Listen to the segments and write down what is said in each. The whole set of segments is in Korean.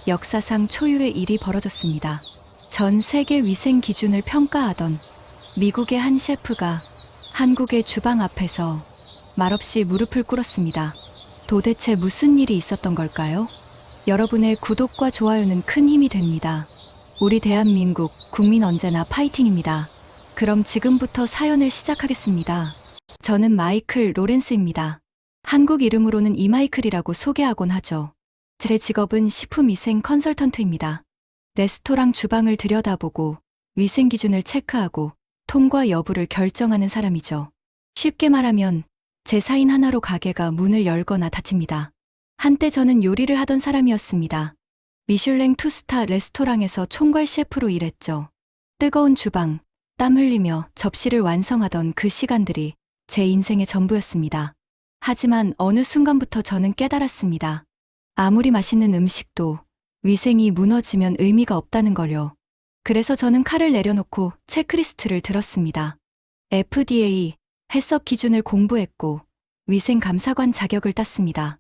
역사상 초유의 일이 벌어졌습니다. 전 세계 위생 기준을 평가하던 미국의 한 셰프가 한국의 주방 앞에서 말없이 무릎을 꿇었습니다. 도대체 무슨 일이 있었던 걸까요? 여러분의 구독과 좋아요는 큰 힘이 됩니다. 우리 대한민국 국민 언제나 파이팅입니다. 그럼 지금부터 사연을 시작하겠습니다. 저는 마이클 로렌스입니다. 한국 이름으로는 이마이클이라고 소개하곤 하죠. 제 직업은 식품위생 컨설턴트입니다. 레스토랑 주방을 들여다보고 위생 기준을 체크하고 통과 여부를 결정하는 사람이죠. 쉽게 말하면 제 사인 하나로 가게가 문을 열거나 닫힙니다. 한때 저는 요리를 하던 사람이었습니다. 미슐랭 투스타 레스토랑에서 총괄 셰프로 일했죠. 뜨거운 주방, 땀 흘리며 접시를 완성하던 그 시간들이 제 인생의 전부였습니다. 하지만 어느 순간부터 저는 깨달았습니다. 아무리 맛있는 음식도 위생이 무너지면 의미가 없다는 걸요. 그래서 저는 칼을 내려놓고 체크리스트를 들었습니다. FDA, 해썹 기준을 공부했고 위생감사관 자격을 땄습니다.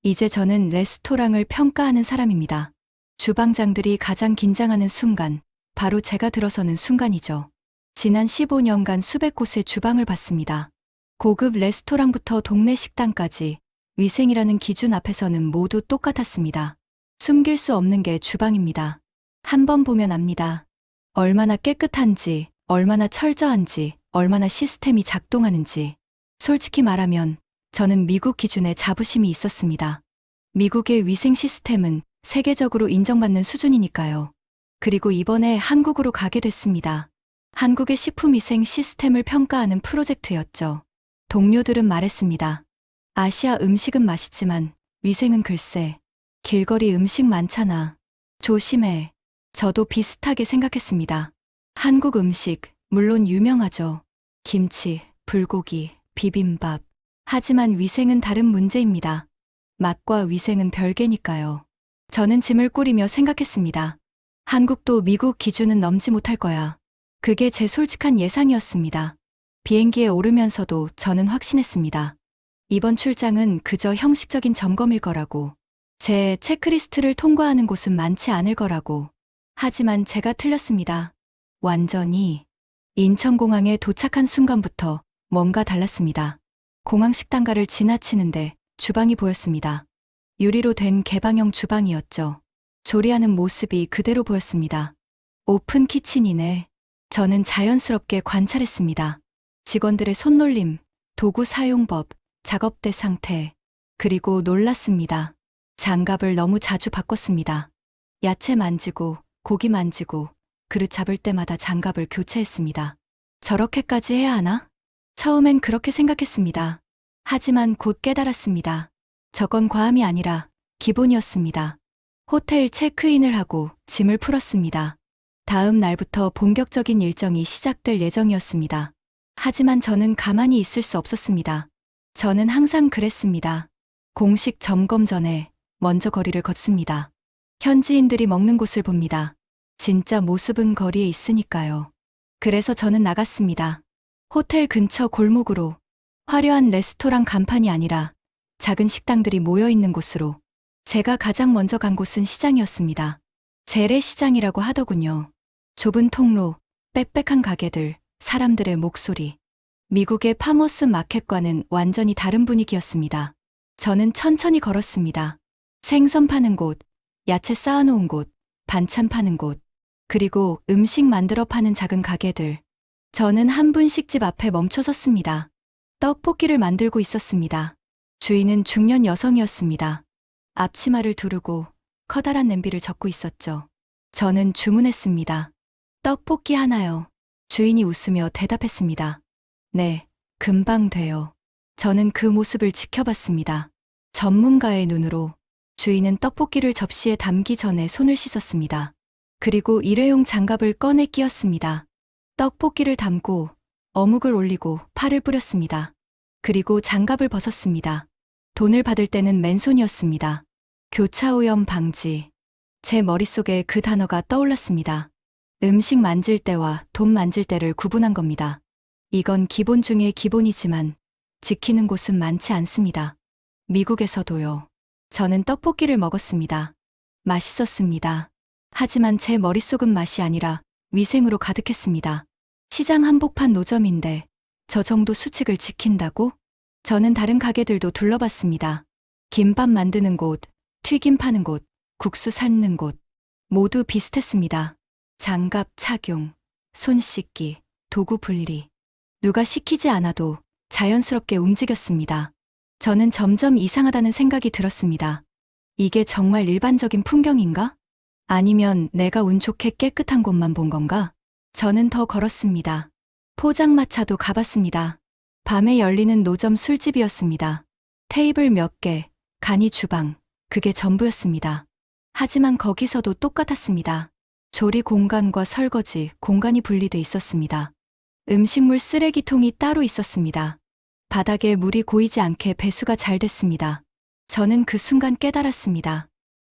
이제 저는 레스토랑을 평가하는 사람입니다. 주방장들이 가장 긴장하는 순간, 바로 제가 들어서는 순간이죠. 지난 15년간 수백 곳의 주방을 봤습니다. 고급 레스토랑부터 동네 식당까지 위생이라는 기준 앞에서는 모두 똑같았습니다. 숨길 수 없는 게 주방입니다. 한 번 보면 압니다. 얼마나 깨끗한지, 얼마나 철저한지, 얼마나 시스템이 작동하는지. 솔직히 말하면 저는 미국 기준에 자부심이 있었습니다. 미국의 위생 시스템은 세계적으로 인정받는 수준이니까요. 그리고 이번에 한국으로 가게 됐습니다. 한국의 식품위생 시스템을 평가하는 프로젝트였죠. 동료들은 말했습니다. 아시아 음식은 맛있지만 위생은 글쎄. 길거리 음식 많잖아. 조심해. 저도 비슷하게 생각했습니다. 한국 음식, 물론 유명하죠. 김치, 불고기, 비빔밥. 하지만 위생은 다른 문제입니다. 맛과 위생은 별개니까요. 저는 짐을 꾸리며 생각했습니다. 한국도 미국 기준은 넘지 못할 거야. 그게 제 솔직한 예상이었습니다. 비행기에 오르면서도 저는 확신했습니다. 이번 출장은 그저 형식적인 점검일 거라고. 제 체크리스트를 통과하는 곳은 많지 않을 거라고. 하지만 제가 틀렸습니다. 완전히. 인천공항에 도착한 순간부터 뭔가 달랐습니다. 공항 식당가를 지나치는데 주방이 보였습니다. 유리로 된 개방형 주방이었죠. 조리하는 모습이 그대로 보였습니다. 오픈 키친이네. 저는 자연스럽게 관찰했습니다. 직원들의 손놀림, 도구 사용법, 작업대 상태. 그리고 놀랐습니다. 장갑을 너무 자주 바꿨습니다. 야채 만지고, 고기 만지고, 그릇 잡을 때마다 장갑을 교체했습니다. 저렇게까지 해야 하나? 처음엔 그렇게 생각했습니다. 하지만 곧 깨달았습니다. 저건 과함이 아니라 기본이었습니다. 호텔 체크인을 하고 짐을 풀었습니다. 다음 날부터 본격적인 일정이 시작될 예정이었습니다. 하지만 저는 가만히 있을 수 없었습니다. 저는 항상 그랬습니다. 공식 점검 전에 먼저 거리를 걷습니다. 현지인들이 먹는 곳을 봅니다. 진짜 모습은 거리에 있으니까요. 그래서 저는 나갔습니다. 호텔 근처 골목으로. 화려한 레스토랑 간판이 아니라 작은 식당들이 모여 있는 곳으로. 제가 가장 먼저 간 곳은 시장이었습니다. 재래시장이라고 하더군요. 좁은 통로, 빽빽한 가게들, 사람들의 목소리. 미국의 파머스 마켓과는 완전히 다른 분위기였습니다. 저는 천천히 걸었습니다. 생선 파는 곳, 야채 쌓아놓은 곳, 반찬 파는 곳, 그리고 음식 만들어 파는 작은 가게들. 저는 한 분식집 앞에 멈춰 섰습니다. 떡볶이를 만들고 있었습니다. 주인은 중년 여성이었습니다. 앞치마를 두르고 커다란 냄비를 젓고 있었죠. 저는 주문했습니다. 떡볶이 하나요. 주인이 웃으며 대답했습니다. 네, 금방 돼요. 저는 그 모습을 지켜봤습니다. 전문가의 눈으로. 주인은 떡볶이를 접시에 담기 전에 손을 씻었습니다. 그리고 일회용 장갑을 꺼내 끼웠습니다. 떡볶이를 담고 어묵을 올리고 파를 뿌렸습니다. 그리고 장갑을 벗었습니다. 돈을 받을 때는 맨손이었습니다. 교차오염 방지. 제 머릿속에 그 단어가 떠올랐습니다. 음식 만질 때와 돈 만질 때를 구분한 겁니다. 이건 기본 중의 기본이지만 지키는 곳은 많지 않습니다. 미국에서도요. 저는 떡볶이를 먹었습니다. 맛있었습니다. 하지만 제 머릿속은 맛이 아니라 위생으로 가득했습니다. 시장 한복판 노점인데 저 정도 수칙을 지킨다고? 저는 다른 가게들도 둘러봤습니다. 김밥 만드는 곳, 튀김 파는 곳, 국수 삶는 곳. 모두 비슷했습니다. 장갑 착용, 손 씻기, 도구 분리. 누가 시키지 않아도 자연스럽게 움직였습니다. 저는 점점 이상하다는 생각이 들었습니다. 이게 정말 일반적인 풍경인가? 아니면 내가 운 좋게 깨끗한 곳만 본 건가? 저는 더 걸었습니다. 포장마차도 가봤습니다. 밤에 열리는 노점 술집이었습니다. 테이블 몇 개, 간이 주방, 그게 전부였습니다. 하지만 거기서도 똑같았습니다. 조리 공간과 설거지 공간이 분리돼 있었습니다. 음식물 쓰레기통이 따로 있었습니다. 바닥에 물이 고이지 않게 배수가 잘 됐습니다. 저는 그 순간 깨달았습니다.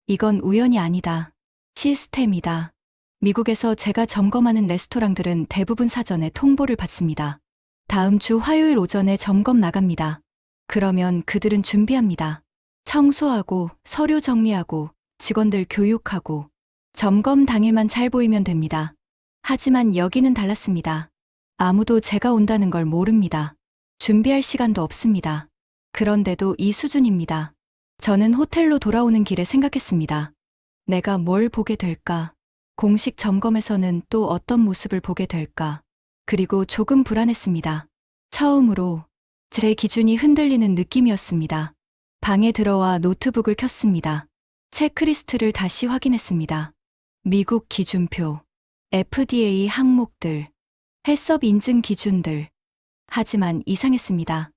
이건 우연이 아니다. 시스템이다. 미국에서 제가 점검하는 레스토랑들은 대부분 사전에 통보를 받습니다. 다음 주 화요일 오전에 점검 나갑니다. 그러면 그들은 준비합니다. 청소하고 서류 정리하고 직원들 교육하고 점검 당일만 잘 보이면 됩니다. 하지만 여기는 달랐습니다. 아무도 제가 온다는 걸 모릅니다. 준비할 시간도 없습니다. 그런데도 이 수준입니다. 저는 호텔로 돌아오는 길에 생각했습니다. 내가 뭘 보게 될까? 공식 점검에서는 또 어떤 모습을 보게 될까? 그리고 조금 불안했습니다. 처음으로 제 기준이 흔들리는 느낌이었습니다. 방에 들어와 노트북을 켰습니다. 체크리스트를 다시 확인했습니다. 미국 기준표, FDA 항목들, 해썹 인증 기준들. 하지만 이상했습니다.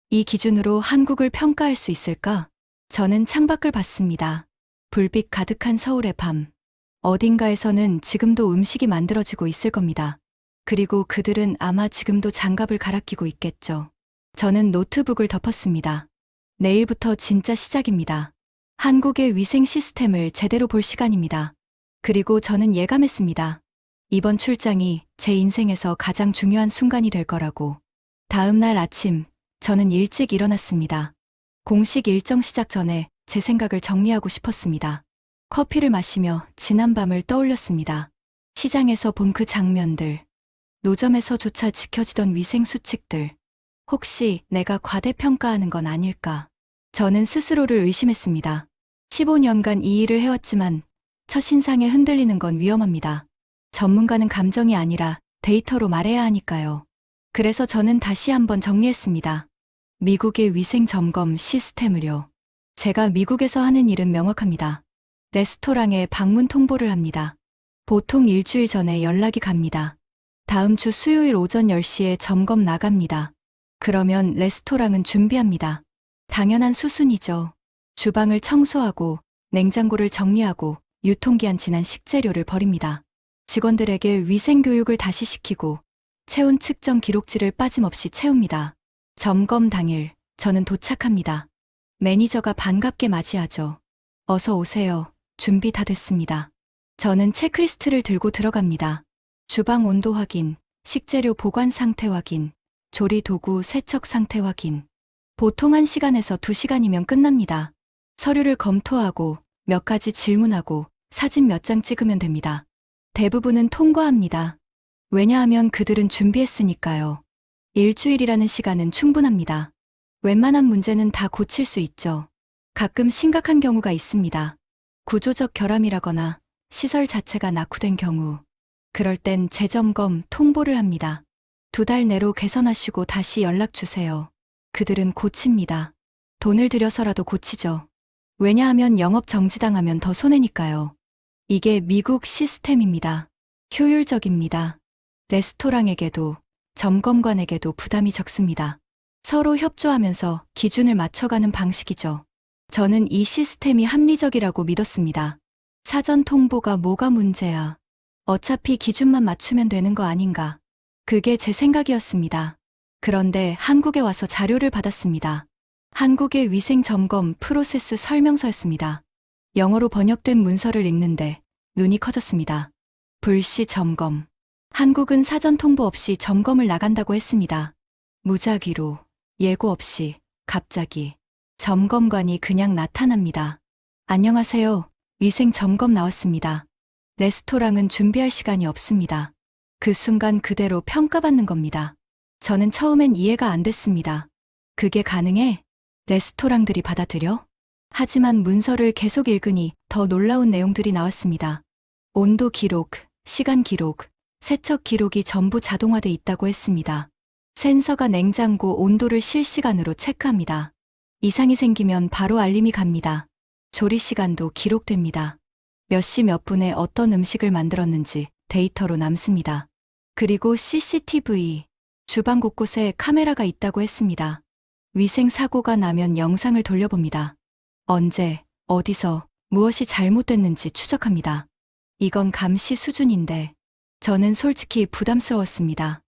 이 기준으로 한국을 평가할 수 있을까? 저는 창밖을 봤습니다. 불빛 가득한 서울의 밤. 어딘가에서는 지금도 음식이 만들어지고 있을 겁니다. 그리고 그들은 아마 지금도 장갑을 갈아 끼고 있겠죠. 저는 노트북을 덮었습니다. 내일부터 진짜 시작입니다. 한국의 위생 시스템을 제대로 볼 시간입니다. 그리고 저는 예감했습니다. 이번 출장이 제 인생에서 가장 중요한 순간이 될 거라고. 다음 날 아침, 저는 일찍 일어났습니다. 공식 일정 시작 전에 제 생각을 정리하고 싶었습니다. 커피를 마시며 지난 밤을 떠올렸습니다. 시장에서 본 그 장면들, 노점에서조차 지켜지던 위생 수칙들. 혹시 내가 과대평가하는 건 아닐까? 저는 스스로를 의심했습니다. 15년간 이 일을 해왔지만 첫인상에 흔들리는 건 위험합니다. 전문가는 감정이 아니라 데이터로 말해야 하니까요. 그래서 저는 다시 한번 정리했습니다. 미국의 위생 점검 시스템을요. 제가 미국에서 하는 일은 명확합니다. 레스토랑에 방문 통보를 합니다. 보통 일주일 전에 연락이 갑니다. 다음 주 수요일 오전 10시에 점검 나갑니다. 그러면 레스토랑은 준비합니다. 당연한 수순이죠. 주방을 청소하고 냉장고를 정리하고 유통기한 지난 식재료를 버립니다. 직원들에게 위생 교육을 다시 시키고 체온 측정 기록지를 빠짐없이 채웁니다. 점검 당일 저는 도착합니다. 매니저가 반갑게 맞이하죠. 어서 오세요. 준비 다 됐습니다. 저는 체크리스트를 들고 들어갑니다. 주방 온도 확인, 식재료 보관 상태 확인, 조리 도구 세척 상태 확인. 보통 1시간에서 2시간이면 끝납니다. 서류를 검토하고 몇 가지 질문하고 사진 몇 장 찍으면 됩니다. 대부분은 통과합니다. 왜냐하면 그들은 준비했으니까요. 일주일이라는 시간은 충분합니다. 웬만한 문제는 다 고칠 수 있죠. 가끔 심각한 경우가 있습니다. 구조적 결함이라거나 시설 자체가 낙후된 경우. 그럴 땐 재점검, 통보를 합니다. 2달 내로 개선하시고 다시 연락 주세요. 그들은 고칩니다. 돈을 들여서라도 고치죠. 왜냐하면 영업 정지당하면 더 손해니까요. 이게 미국 시스템입니다. 효율적입니다. 레스토랑에게도 점검관에게도 부담이 적습니다. 서로 협조하면서 기준을 맞춰가는 방식이죠. 저는 이 시스템이 합리적이라고 믿었습니다. 사전 통보가 뭐가 문제야. 어차피 기준만 맞추면 되는 거 아닌가. 그게 제 생각이었습니다. 그런데 한국에 와서 자료를 받았습니다. 한국의 위생 점검 프로세스 설명서였습니다. 영어로 번역된 문서를 읽는데 눈이 커졌습니다. 불시 점검. 한국은 사전 통보 없이 점검을 나간다고 했습니다. 무작위로, 예고 없이, 갑자기. 점검관이 그냥 나타납니다. 안녕하세요. 위생 점검 나왔습니다. 레스토랑은 준비할 시간이 없습니다. 그 순간 그대로 평가받는 겁니다. 저는 처음엔 이해가 안 됐습니다. 그게 가능해? 레스토랑들이 받아들여? 하지만 문서를 계속 읽으니 더 놀라운 내용들이 나왔습니다. 온도 기록, 시간 기록, 세척 기록이 전부 자동화돼 있다고 했습니다. 센서가 냉장고 온도를 실시간으로 체크합니다. 이상이 생기면 바로 알림이 갑니다. 조리 시간도 기록됩니다. 몇 시 몇 분에 어떤 음식을 만들었는지 데이터로 남습니다. 그리고 CCTV, 주방 곳곳에 카메라가 있다고 했습니다. 위생 사고가 나면 영상을 돌려봅니다. 언제, 어디서, 무엇이 잘못됐는지 추적합니다. 이건 감시 수준인데 저는 솔직히 부담스러웠습니다.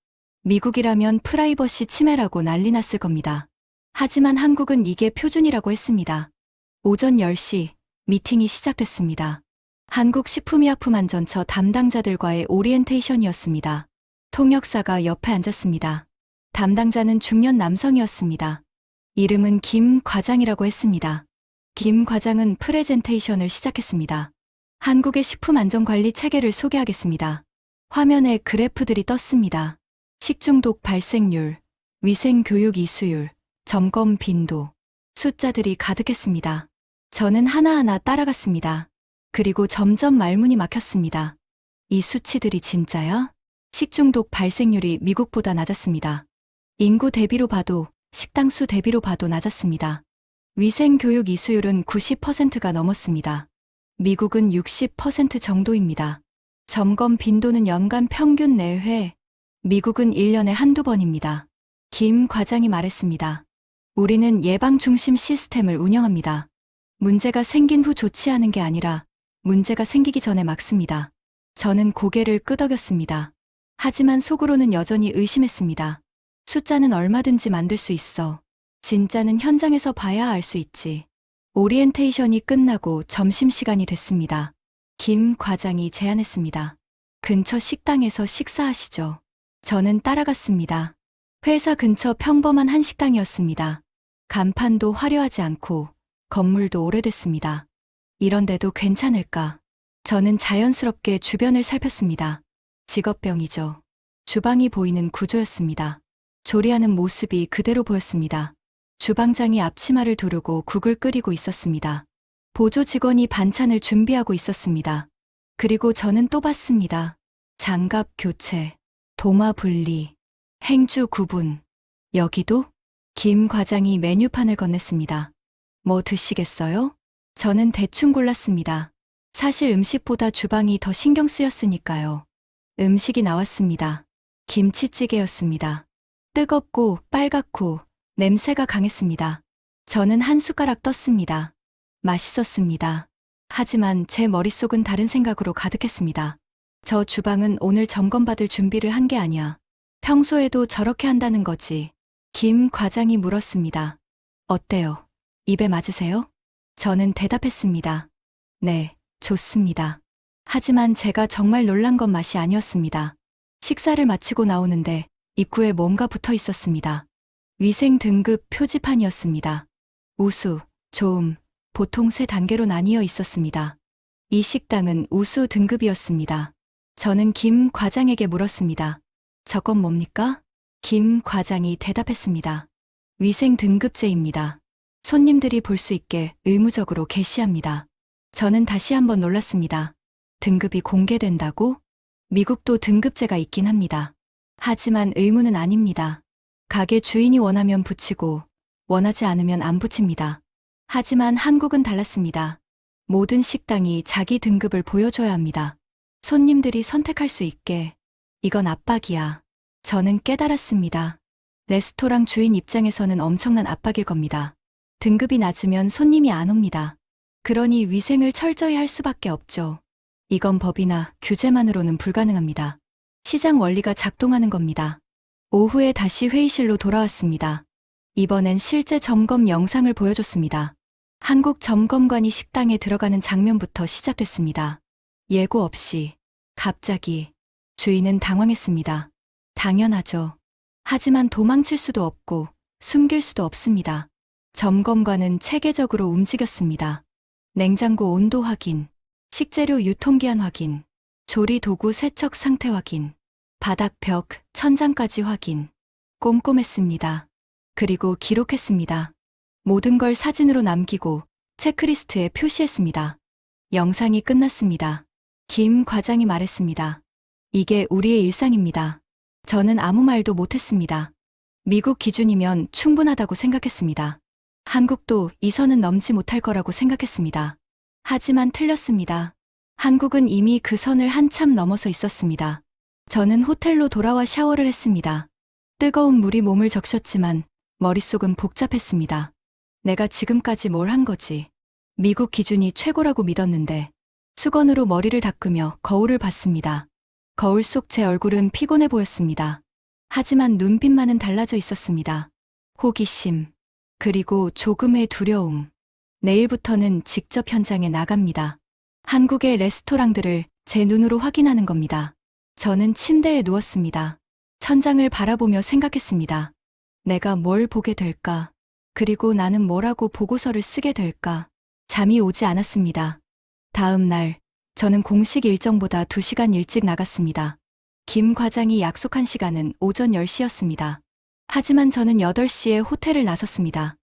미국이라면 프라이버시 침해라고 난리 났을 겁니다. 하지만 한국은 이게 표준이라고 했습니다. 오전 10시 미팅이 시작됐습니다. 한국식품의약품안전처 담당자들과의 오리엔테이션이었습니다. 통역사가 옆에 앉았습니다. 담당자는 중년 남성이었습니다. 이름은 김 과장이라고 했습니다. 김 과장은 프레젠테이션을 시작했습니다. 한국의 식품안전관리 체계를 소개하겠습니다. 화면에 그래프들이 떴습니다. 식중독 발생률, 위생교육 이수율, 점검 빈도, 숫자들이 가득했습니다. 저는 하나하나 따라갔습니다. 그리고 점점 말문이 막혔습니다. 이 수치들이 진짜야? 식중독 발생률이 미국보다 낮았습니다. 인구 대비로 봐도, 식당 수 대비로 봐도 낮았습니다. 위생교육 이수율은 90%가 넘었습니다. 미국은 60% 정도입니다. 점검 빈도는 연간 평균 4회, 미국은 1년에 한두 번입니다. 김 과장이 말했습니다. 우리는 예방 중심 시스템을 운영합니다. 문제가 생긴 후 조치하는 게 아니라 문제가 생기기 전에 막습니다. 저는 고개를 끄덕였습니다. 하지만 속으로는 여전히 의심했습니다. 숫자는 얼마든지 만들 수 있어. 진짜는 현장에서 봐야 알 수 있지. 오리엔테이션이 끝나고 점심시간이 됐습니다. 김 과장이 제안했습니다. 근처 식당에서 식사하시죠. 저는 따라갔습니다. 회사 근처 평범한 한식당이었습니다. 간판도 화려하지 않고 건물도 오래됐습니다. 이런데도 괜찮을까? 저는 자연스럽게 주변을 살폈습니다. 직업병이죠. 주방이 보이는 구조였습니다. 조리하는 모습이 그대로 보였습니다. 주방장이 앞치마를 두르고 국을 끓이고 있었습니다. 보조 직원이 반찬을 준비하고 있었습니다. 그리고 저는 또 봤습니다. 장갑 교체, 도마 분리, 행주 구분. 여기도? 김 과장이 메뉴판을 건넸습니다. 뭐 드시겠어요? 저는 대충 골랐습니다. 사실 음식보다 주방이 더 신경 쓰였으니까요. 음식이 나왔습니다. 김치찌개였습니다. 뜨겁고 빨갛고 냄새가 강했습니다. 저는 한 숟가락 떴습니다. 맛있었습니다. 하지만 제 머릿속은 다른 생각으로 가득했습니다. 저 주방은 오늘 점검받을 준비를 한 게 아니야. 평소에도 저렇게 한다는 거지. 김 과장이 물었습니다. 어때요? 입에 맞으세요? 저는 대답했습니다. 네, 좋습니다. 하지만 제가 정말 놀란 건 맛이 아니었습니다. 식사를 마치고 나오는데 입구에 뭔가 붙어 있었습니다. 위생 등급 표지판이었습니다. 우수, 좋음, 보통 3단계로 나뉘어 있었습니다. 이 식당은 우수 등급이었습니다. 저는 김 과장에게 물었습니다. 저건 뭡니까? 김 과장이 대답했습니다. 위생 등급제입니다. 손님들이 볼 수 있게 의무적으로 게시합니다. 저는 다시 한번 놀랐습니다. 등급이 공개된다고? 미국도 등급제가 있긴 합니다. 하지만 의무는 아닙니다. 가게 주인이 원하면 붙이고 원하지 않으면 안 붙입니다. 하지만 한국은 달랐습니다. 모든 식당이 자기 등급을 보여줘야 합니다. 손님들이 선택할 수 있게. 이건 압박이야. 저는 깨달았습니다. 레스토랑 주인 입장에서는 엄청난 압박일 겁니다. 등급이 낮으면 손님이 안 옵니다. 그러니 위생을 철저히 할 수밖에 없죠. 이건 법이나 규제만으로는 불가능합니다. 시장 원리가 작동하는 겁니다. 오후에 다시 회의실로 돌아왔습니다. 이번엔 실제 점검 영상을 보여줬습니다. 한국 점검관이 식당에 들어가는 장면부터 시작됐습니다. 예고 없이, 갑자기, 주인은 당황했습니다. 당연하죠. 하지만 도망칠 수도 없고, 숨길 수도 없습니다. 점검관은 체계적으로 움직였습니다. 냉장고 온도 확인, 식재료 유통기한 확인, 조리 도구 세척 상태 확인, 바닥 벽, 천장까지 확인. 꼼꼼했습니다. 그리고 기록했습니다. 모든 걸 사진으로 남기고 체크리스트에 표시했습니다. 영상이 끝났습니다. 김 과장이 말했습니다. 이게 우리의 일상입니다. 저는 아무 말도 못했습니다. 미국 기준이면 충분하다고 생각했습니다. 한국도 이 선은 넘지 못할 거라고 생각했습니다. 하지만 틀렸습니다. 한국은 이미 그 선을 한참 넘어서 있었습니다. 저는 호텔로 돌아와 샤워를 했습니다. 뜨거운 물이 몸을 적셨지만 머릿속은 복잡했습니다. 내가 지금까지 뭘 한 거지? 미국 기준이 최고라고 믿었는데 수건으로 머리를 닦으며 거울을 봤습니다. 거울 속 제 얼굴은 피곤해 보였습니다. 하지만 눈빛만은 달라져 있었습니다. 호기심, 그리고 조금의 두려움. 내일부터는 직접 현장에 나갑니다. 한국의 레스토랑들을 제 눈으로 확인하는 겁니다. 저는 침대에 누웠습니다. 천장을 바라보며 생각했습니다. 내가 뭘 보게 될까? 그리고 나는 뭐라고 보고서를 쓰게 될까? 잠이 오지 않았습니다. 다음 날, 저는 공식 일정보다 2시간 일찍 나갔습니다. 김 과장이 약속한 시간은 오전 10시였습니다. 하지만 저는 8시에 호텔을 나섰습니다.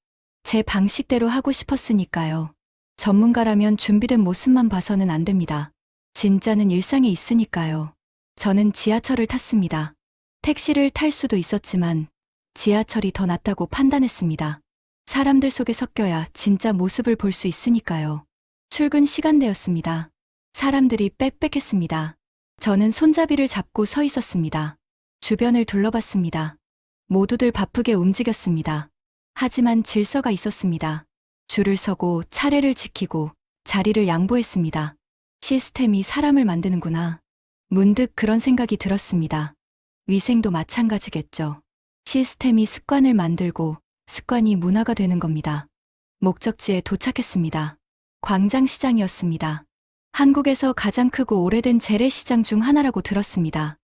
제 방식대로 하고 싶었으니까요. 전문가라면 준비된 모습만 봐서는 안 됩니다. 진짜는 일상에 있으니까요. 저는 지하철을 탔습니다. 택시를 탈 수도 있었지만 지하철이 더 낫다고 판단했습니다. 사람들 속에 섞여야 진짜 모습을 볼 수 있으니까요. 출근 시간대였습니다. 사람들이 빽빽했습니다. 저는 손잡이를 잡고 서 있었습니다. 주변을 둘러봤습니다. 모두들 바쁘게 움직였습니다. 하지만 질서가 있었습니다. 줄을 서고 차례를 지키고 자리를 양보했습니다. 시스템이 사람을 만드는구나. 문득 그런 생각이 들었습니다. 위생도 마찬가지겠죠. 시스템이 습관을 만들고 습관이 문화가 되는 겁니다. 목적지에 도착했습니다. 광장시장이었습니다. 한국에서 가장 크고 오래된 재래시장 중 하나라고 들었습니다.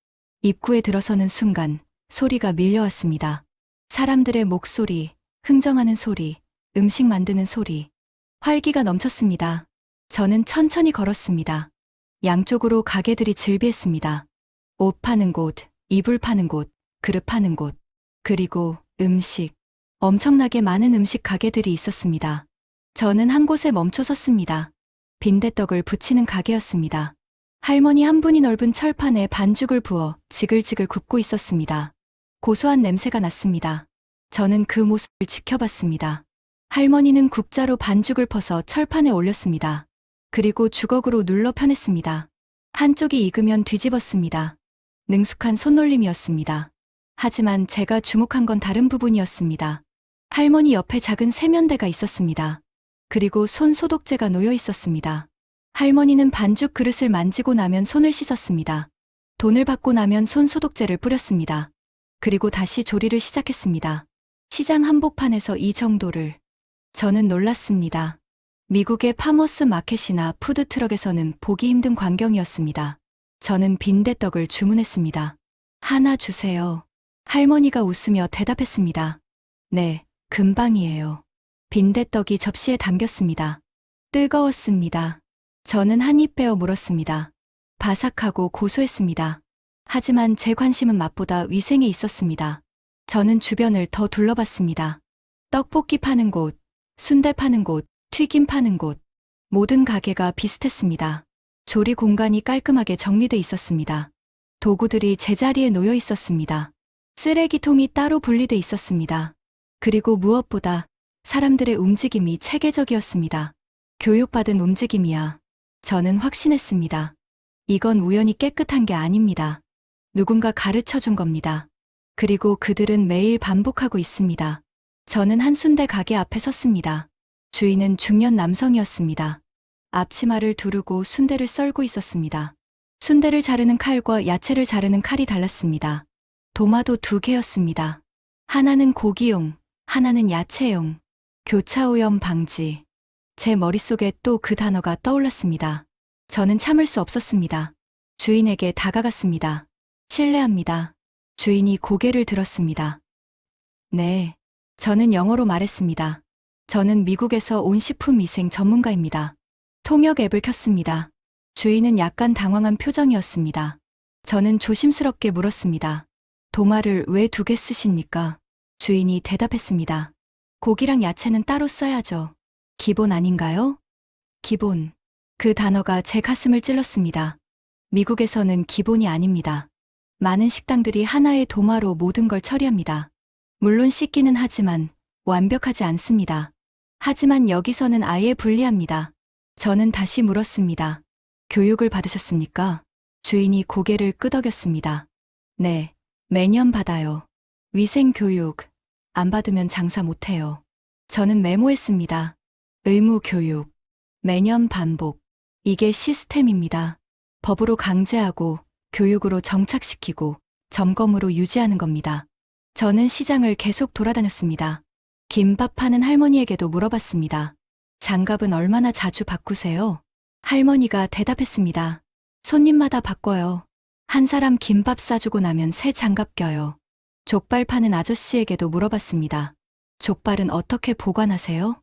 입구에 들어서는 순간 소리가 밀려왔습니다. 사람들의 목소리, 흥정하는 소리, 음식 만드는 소리, 활기가 넘쳤습니다. 저는 천천히 걸었습니다. 양쪽으로 가게들이 즐비했습니다. 옷 파는 곳, 이불 파는 곳, 그릇 파는 곳, 그리고 음식. 엄청나게 많은 음식 가게들이 있었습니다. 저는 한 곳에 멈춰 섰습니다. 빈대떡을 부치는 가게였습니다. 할머니 한 분이 넓은 철판에 반죽을 부어 지글지글 굽고 있었습니다. 고소한 냄새가 났습니다. 저는 그 모습을 지켜봤습니다. 할머니는 국자로 반죽을 퍼서 철판에 올렸습니다. 그리고 주걱으로 눌러 펴냈습니다. 한쪽이 익으면 뒤집었습니다. 능숙한 손놀림이었습니다. 하지만 제가 주목한 건 다른 부분이었습니다. 할머니 옆에 작은 세면대가 있었습니다. 그리고 손 소독제가 놓여 있었습니다. 할머니는 반죽 그릇을 만지고 나면 손을 씻었습니다. 돈을 받고 나면 손 소독제를 뿌렸습니다. 그리고 다시 조리를 시작했습니다. 시장 한복판에서 이 정도를. 저는 놀랐습니다. 미국의 파머스 마켓이나 푸드트럭에서는 보기 힘든 광경이었습니다. 저는 빈대떡을 주문했습니다. 하나 주세요. 할머니가 웃으며 대답했습니다. 네, 금방이에요. 빈대떡이 접시에 담겼습니다. 뜨거웠습니다. 저는 한 입 베어 물었습니다. 바삭하고 고소했습니다. 하지만 제 관심은 맛보다 위생에 있었습니다. 저는 주변을 더 둘러봤습니다. 떡볶이 파는 곳, 순대 파는 곳, 튀김 파는 곳. 모든 가게가 비슷했습니다. 조리 공간이 깔끔하게 정리돼 있었습니다. 도구들이 제자리에 놓여 있었습니다. 쓰레기통이 따로 분리돼 있었습니다. 그리고 무엇보다 사람들의 움직임이 체계적이었습니다. 교육받은 움직임이야. 저는 확신했습니다. 이건 우연히 깨끗한 게 아닙니다. 누군가 가르쳐 준 겁니다. 그리고 그들은 매일 반복하고 있습니다. 저는 한 순대 가게 앞에 섰습니다. 주인은 중년 남성이었습니다. 앞치마를 두르고 순대를 썰고 있었습니다. 순대를 자르는 칼과 야채를 자르는 칼이 달랐습니다. 도마도 2개였습니다. 하나는 고기용, 하나는 야채용. 교차오염 방지. 제 머릿속에 또 그 단어가 떠올랐습니다. 저는 참을 수 없었습니다. 주인에게 다가갔습니다. 실례합니다. 주인이 고개를 들었습니다. 네. 저는 영어로 말했습니다. 저는 미국에서 온 식품위생 전문가입니다. 통역 앱을 켰습니다. 주인은 약간 당황한 표정이었습니다. 저는 조심스럽게 물었습니다. 도마를 왜 2개 쓰십니까? 주인이 대답했습니다. 고기랑 야채는 따로 써야죠. 기본 아닌가요? 기본. 그 단어가 제 가슴을 찔렀습니다. 미국에서는 기본이 아닙니다. 많은 식당들이 하나의 도마로 모든 걸 처리합니다. 물론 씻기는 하지만 완벽하지 않습니다. 하지만 여기서는 아예 분리합니다. 저는 다시 물었습니다. 교육을 받으셨습니까? 주인이 고개를 끄덕였습니다. 네, 매년 받아요. 위생 교육. 안 받으면 장사 못해요. 저는 메모했습니다. 의무 교육. 매년 반복. 이게 시스템입니다. 법으로 강제하고 교육으로 정착시키고 점검으로 유지하는 겁니다. 저는 시장을 계속 돌아다녔습니다. 김밥 파는 할머니에게도 물어봤습니다. 장갑은 얼마나 자주 바꾸세요? 할머니가 대답했습니다. 손님마다 바꿔요. 한 사람 김밥 싸주고 나면 새 장갑 껴요. 족발 파는 아저씨에게도 물어봤습니다. 족발은 어떻게 보관하세요?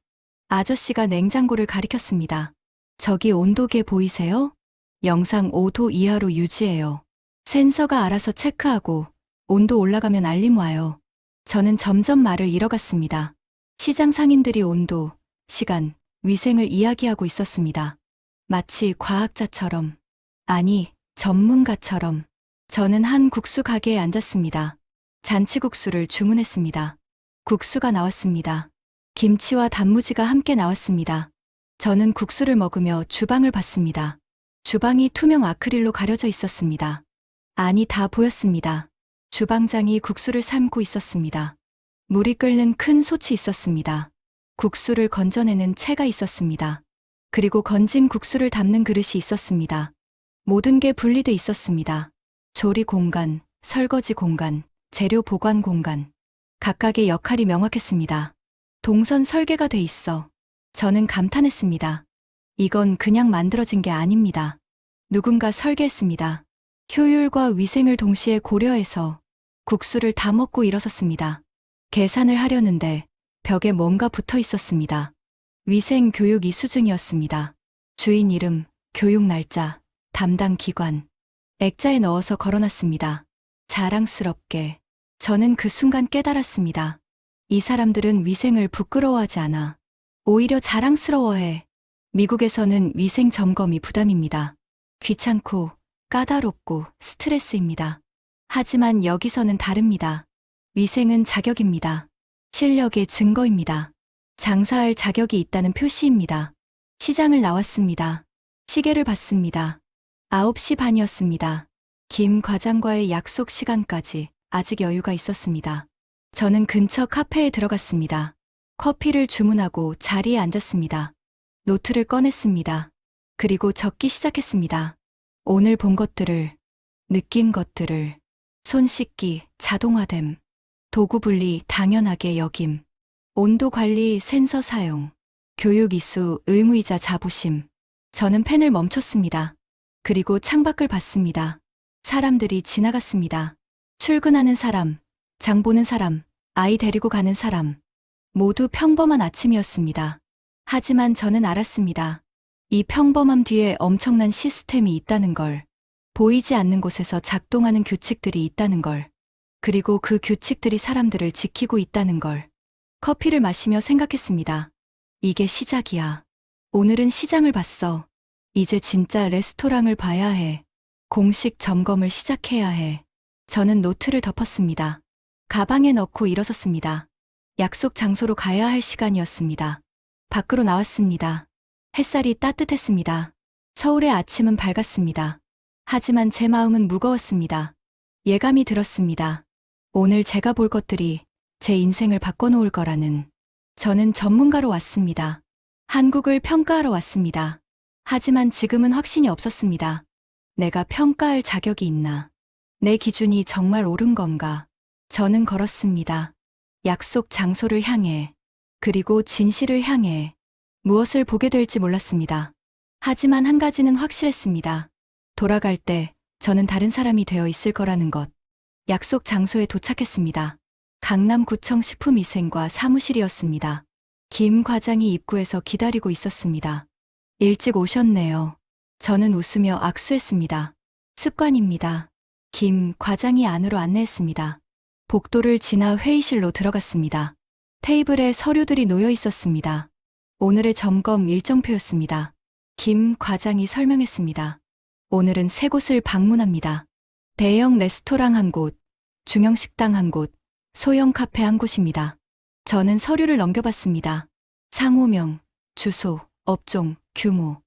아저씨가 냉장고를 가리켰습니다. 저기 온도계 보이세요? 영상 5도 이하로 유지해요. 센서가 알아서 체크하고 온도 올라가면 알림 와요. 저는 점점 말을 잃어갔습니다. 시장 상인들이 온도, 시간, 위생을 이야기하고 있었습니다. 마치 과학자처럼, 아니, 전문가처럼. 저는 한 국수 가게에 앉았습니다. 잔치국수를 주문했습니다. 국수가 나왔습니다. 김치와 단무지가 함께 나왔습니다. 저는 국수를 먹으며 주방을 봤습니다. 주방이 투명 아크릴로 가려져 있었습니다. 안이 다 보였습니다. 주방장이 국수를 삶고 있었습니다. 물이 끓는 큰 솥이 있었습니다. 국수를 건져내는 채가 있었습니다. 그리고 건진 국수를 담는 그릇이 있었습니다. 모든 게 분리돼 있었습니다. 조리 공간, 설거지 공간, 재료 보관 공간. 각각의 역할이 명확했습니다. 동선 설계가 돼 있어. 저는 감탄했습니다. 이건 그냥 만들어진 게 아닙니다. 누군가 설계했습니다. 효율과 위생을 동시에 고려해서 국수를 다 먹고 일어섰습니다. 계산을 하려는데 벽에 뭔가 붙어 있었습니다. 위생 교육 이수증이었습니다. 주인 이름, 교육 날짜, 담당 기관. 액자에 넣어서 걸어놨습니다. 자랑스럽게. 저는 그 순간 깨달았습니다. 이 사람들은 위생을 부끄러워하지 않아. 오히려 자랑스러워해. 미국에서는 위생 점검이 부담입니다. 귀찮고, 까다롭고, 스트레스입니다. 하지만 여기서는 다릅니다. 위생은 자격입니다. 실력의 증거입니다. 장사할 자격이 있다는 표시입니다. 시장을 나왔습니다. 시계를 봤습니다. 9시 반이었습니다. 김 과장과의 약속 시간까지 아직 여유가 있었습니다. 저는 근처 카페에 들어갔습니다. 커피를 주문하고 자리에 앉았습니다. 노트를 꺼냈습니다. 그리고 적기 시작했습니다. 오늘 본 것들을, 느낀 것들을, 손 씻기, 자동화됨, 도구 분리 당연하게 여김, 온도 관리 센서 사용, 교육 이수 의무이자 자부심. 저는 펜을 멈췄습니다. 그리고 창밖을 봤습니다. 사람들이 지나갔습니다. 출근하는 사람, 장 보는 사람, 아이 데리고 가는 사람. 모두 평범한 아침이었습니다. 하지만 저는 알았습니다. 이 평범함 뒤에 엄청난 시스템이 있다는 걸. 보이지 않는 곳에서 작동하는 규칙들이 있다는 걸. 그리고 그 규칙들이 사람들을 지키고 있다는 걸. 커피를 마시며 생각했습니다. 이게 시작이야. 오늘은 시장을 봤어. 이제 진짜 레스토랑을 봐야 해. 공식 점검을 시작해야 해. 저는 노트를 덮었습니다. 가방에 넣고 일어섰습니다. 약속 장소로 가야 할 시간이었습니다. 밖으로 나왔습니다. 햇살이 따뜻했습니다. 서울의 아침은 밝았습니다. 하지만 제 마음은 무거웠습니다. 예감이 들었습니다. 오늘 제가 볼 것들이 제 인생을 바꿔놓을 거라는. 저는 전문가로 왔습니다. 한국을 평가하러 왔습니다. 하지만 지금은 확신이 없었습니다. 내가 평가할 자격이 있나? 내 기준이 정말 옳은 건가? 저는 걸었습니다. 약속 장소를 향해, 그리고 진실을 향해. 무엇을 보게 될지 몰랐습니다. 하지만 한 가지는 확실했습니다. 돌아갈 때 저는 다른 사람이 되어 있을 거라는 것. 약속 장소에 도착했습니다. 강남구청 식품위생과 사무실이었습니다. 김 과장이 입구에서 기다리고 있었습니다. 일찍 오셨네요. 저는 웃으며 악수했습니다. 습관입니다. 김 과장이 안으로 안내했습니다. 복도를 지나 회의실로 들어갔습니다. 테이블에 서류들이 놓여 있었습니다. 오늘의 점검 일정표였습니다. 김 과장이 설명했습니다. 오늘은 세 곳을 방문합니다. 대형 레스토랑 한 곳, 중형 식당 한 곳, 소형 카페 한 곳입니다. 저는 서류를 넘겨봤습니다. 상호명, 주소, 업종, 규모.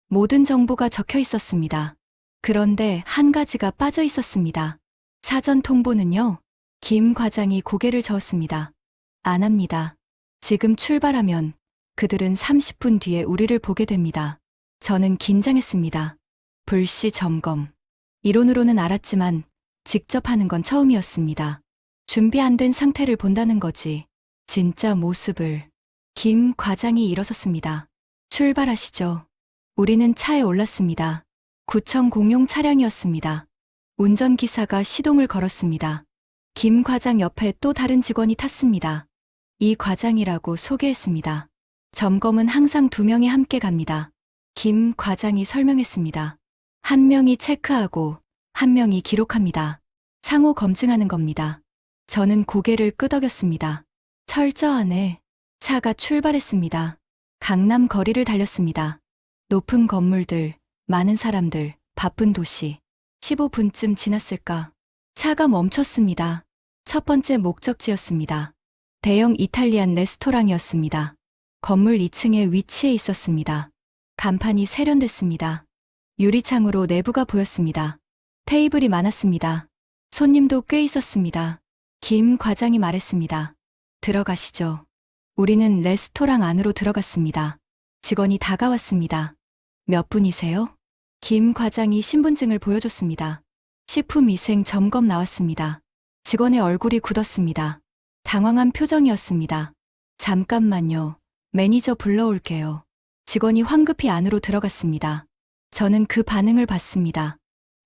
모든 정보가 적혀 있었습니다. 그런데 한 가지가 빠져 있었습니다. 사전 통보는요? 김 과장이 고개를 저었습니다. 안 합니다. 지금 출발하면 그들은 30분 뒤에 우리를 보게 됩니다. 저는 긴장했습니다. 불시 점검. 이론으로는 알았지만 직접 하는 건 처음이었습니다. 준비 안 된 상태를 본다는 거지. 진짜 모습을. 김 과장이 일어섰습니다. 출발하시죠. 우리는 차에 올랐습니다. 구청 공용 차량이었습니다. 운전기사가 시동을 걸었습니다. 김 과장 옆에 또 다른 직원이 탔습니다. 이 과장이라고 소개했습니다. 점검은 항상 2명이 함께 갑니다. 김 과장이 설명했습니다. 한 명이 체크하고 한 명이 기록합니다. 상호 검증하는 겁니다. 저는 고개를 끄덕였습니다. 철저하네. 차가 출발했습니다. 강남 거리를 달렸습니다. 높은 건물들, 많은 사람들, 바쁜 도시. 15분쯤 지났을까? 차가 멈췄습니다. 첫 번째 목적지였습니다. 대형 이탈리안 레스토랑이었습니다. 건물 2층에 위치해 있었습니다. 간판이 세련됐습니다. 유리창으로 내부가 보였습니다. 테이블이 많았습니다. 손님도 꽤 있었습니다. 김 과장이 말했습니다. 들어가시죠. 우리는 레스토랑 안으로 들어갔습니다. 직원이 다가왔습니다. 몇 분이세요? 김 과장이 신분증을 보여줬습니다. 식품위생 점검 나왔습니다. 직원의 얼굴이 굳었습니다. 당황한 표정이었습니다. 잠깐만요. 매니저 불러올게요. 직원이 황급히 안으로 들어갔습니다. 저는 그 반응을 봤습니다.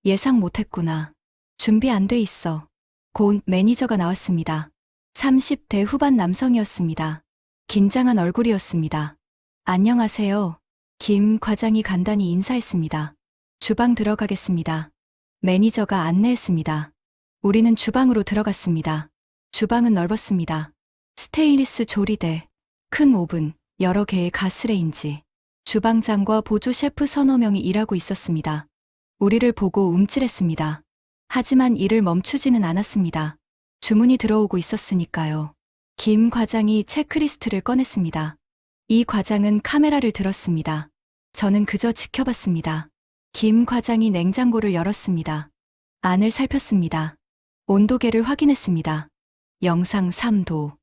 예상 못했구나. 준비 안 돼 있어. 곧 매니저가 나왔습니다. 30대 후반 남성이었습니다. 긴장한 얼굴이었습니다. 안녕하세요. 김 과장이 간단히 인사했습니다. 주방 들어가겠습니다. 매니저가 안내했습니다. 우리는 주방으로 들어갔습니다. 주방은 넓었습니다. 스테인리스 조리대, 큰 오븐, 여러 개의 가스레인지, 주방장과 보조 셰프 서너 명이 일하고 있었습니다. 우리를 보고 움찔했습니다. 하지만 일을 멈추지는 않았습니다. 주문이 들어오고 있었으니까요. 김 과장이 체크리스트를 꺼냈습니다. 이 과장은 카메라를 들었습니다. 저는 그저 지켜봤습니다. 김 과장이 냉장고를 열었습니다. 안을 살폈습니다. 온도계를 확인했습니다. 영상 3도.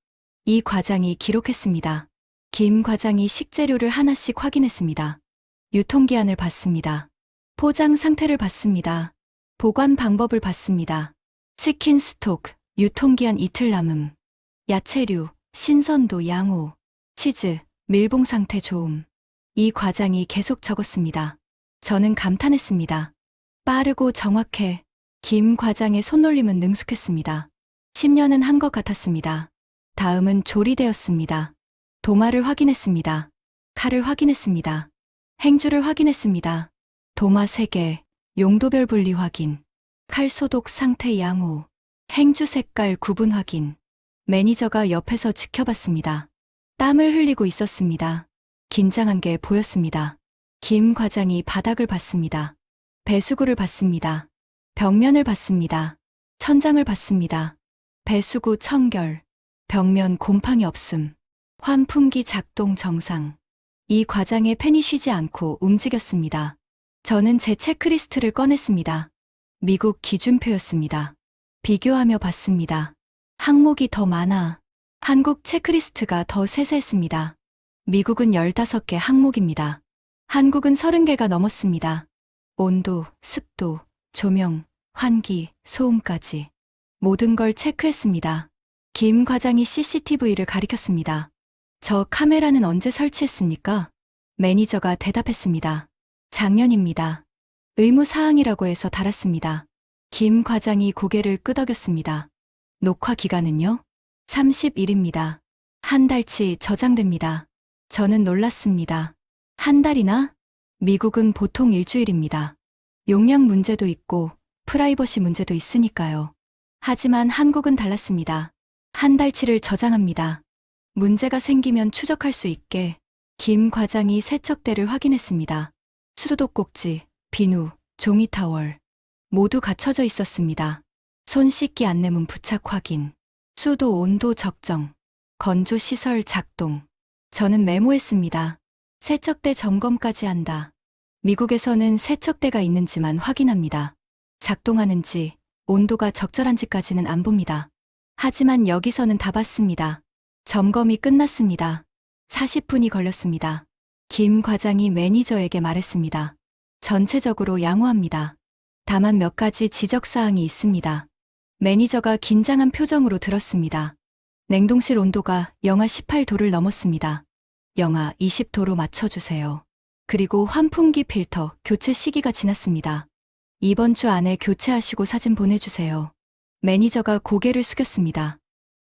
이 과장이 기록했습니다. 김 과장이 식재료를 하나씩 확인했습니다. 유통기한을 봤습니다. 포장 상태를 봤습니다. 보관 방법을 봤습니다. 치킨 스톡, 유통기한 이틀 남음. 야채류, 신선도 양호. 치즈, 밀봉 상태 좋음. 이 과장이 계속 적었습니다. 저는 감탄했습니다. 빠르고 정확해. 김 과장의 손놀림은 능숙했습니다. 10년은 한 것 같았습니다. 다음은 조리대였습니다. 도마를 확인했습니다. 칼을 확인했습니다. 행주를 확인했습니다. 도마 3개, 용도별 분리 확인. 칼 소독 상태 양호. 행주 색깔 구분 확인. 매니저가 옆에서 지켜봤습니다. 땀을 흘리고 있었습니다. 긴장한 게 보였습니다. 김 과장이 바닥을 봤습니다. 배수구를 봤습니다. 벽면을 봤습니다. 천장을 봤습니다. 배수구 청결. 벽면 곰팡이 없음. 환풍기 작동 정상. 이 과장의 펜이 쉬지 않고 움직였습니다. 저는 제 체크리스트를 꺼냈습니다. 미국 기준표였습니다. 비교하며 봤습니다. 항목이 더 많아. 한국 체크리스트가 더 세세했습니다. 미국은 15개 항목입니다. 한국은 30개가 넘었습니다. 온도, 습도, 조명, 환기, 소음까지. 모든 걸 체크했습니다. 김 과장이 CCTV를 가리켰습니다. 저 카메라는 언제 설치했습니까? 매니저가 대답했습니다. 작년입니다. 의무사항이라고 해서 달았습니다. 김 과장이 고개를 끄덕였습니다. 녹화 기간은요? 30일입니다. 한 달치 저장됩니다. 저는 놀랐습니다. 한 달이나? 미국은 보통 일주일입니다. 용량 문제도 있고 프라이버시 문제도 있으니까요. 하지만 한국은 달랐습니다. 한 달치를 저장합니다. 문제가 생기면 추적할 수 있게 김 과장이 세척대를 확인했습니다. 수도 꼭지, 비누, 종이 타월 모두 갖춰져 있었습니다. 손 씻기 안내문 부착 확인, 수도 온도 적정, 건조 시설 작동. 저는 메모했습니다. 세척대 점검까지 한다. 미국에서는 세척대가 있는지만 확인합니다. 작동하는지, 온도가 적절한지까지는 안 봅니다. 하지만 여기서는 다 봤습니다. 점검이 끝났습니다. 40분이 걸렸습니다. 김 과장이 매니저에게 말했습니다. 전체적으로 양호합니다. 다만 몇 가지 지적사항이 있습니다. 매니저가 긴장한 표정으로 들었습니다. 냉동실 온도가 영하 18도를 넘었습니다. 영하 20도로 맞춰주세요. 그리고 환풍기 필터 교체 시기가 지났습니다. 이번 주 안에 교체하시고 사진 보내주세요. 매니저가 고개를 숙였습니다.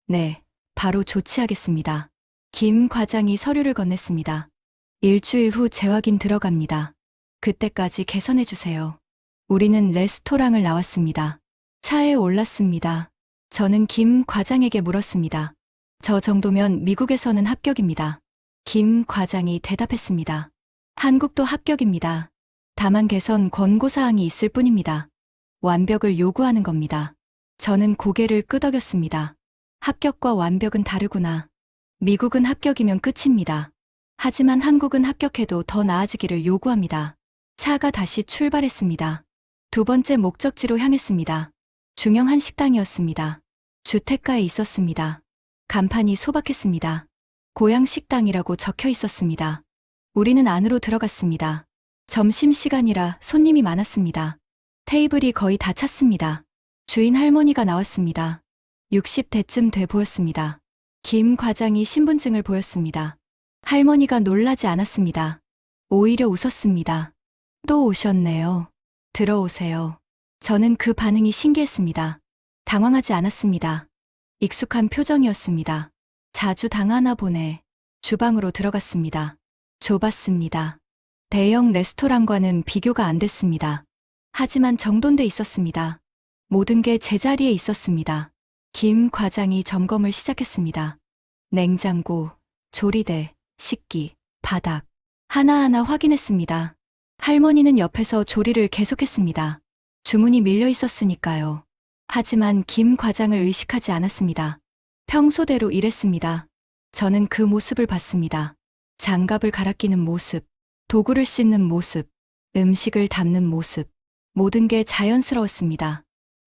네, 바로 조치하겠습니다. 김 과장이 서류를 건넸습니다. 일주일 후 재확인 들어갑니다. 그때까지 개선해주세요. 우리는 레스토랑을 나왔습니다. 차에 올랐습니다. 저는 김 과장에게 물었습니다. 저 정도면 미국에서는 합격입니다. 김 과장이 대답했습니다. 한국도 합격입니다. 다만 개선 권고사항이 있을 뿐입니다. 완벽을 요구하는 겁니다. 저는 고개를 끄덕였습니다. 합격과 완벽은 다르구나. 미국은 합격이면 끝입니다. 하지만 한국은 합격해도 더 나아지기를 요구합니다. 차가 다시 출발했습니다. 두 번째 목적지로 향했습니다. 중형 식당이었습니다. 주택가에 있었습니다. 간판이 소박했습니다. 고향 식당이라고 적혀 있었습니다. 우리는 안으로 들어갔습니다. 점심시간이라 손님이 많았습니다. 테이블이 거의 다 찼습니다. 주인 할머니가 나왔습니다. 60대쯤 돼 보였습니다. 김 과장이 신분증을 보였습니다. 할머니가 놀라지 않았습니다. 오히려 웃었습니다. 또 오셨네요. 들어오세요. 저는 그 반응이 신기했습니다. 당황하지 않았습니다. 익숙한 표정이었습니다. 자주 당하나 보네. 주방으로 들어갔습니다. 좁았습니다. 대형 레스토랑과는 비교가 안 됐습니다. 하지만 정돈돼 있었습니다. 모든 게 제자리에 있었습니다. 김 과장이 점검을 시작했습니다. 냉장고, 조리대, 식기, 바닥. 하나하나 확인했습니다. 할머니는 옆에서 조리를 계속했습니다. 주문이 밀려 있었으니까요. 하지만 김 과장을 의식하지 않았습니다. 평소대로 일했습니다. 저는 그 모습을 봤습니다. 장갑을 갈아 끼는 모습, 도구를 씻는 모습, 음식을 담는 모습. 모든 게 자연스러웠습니다.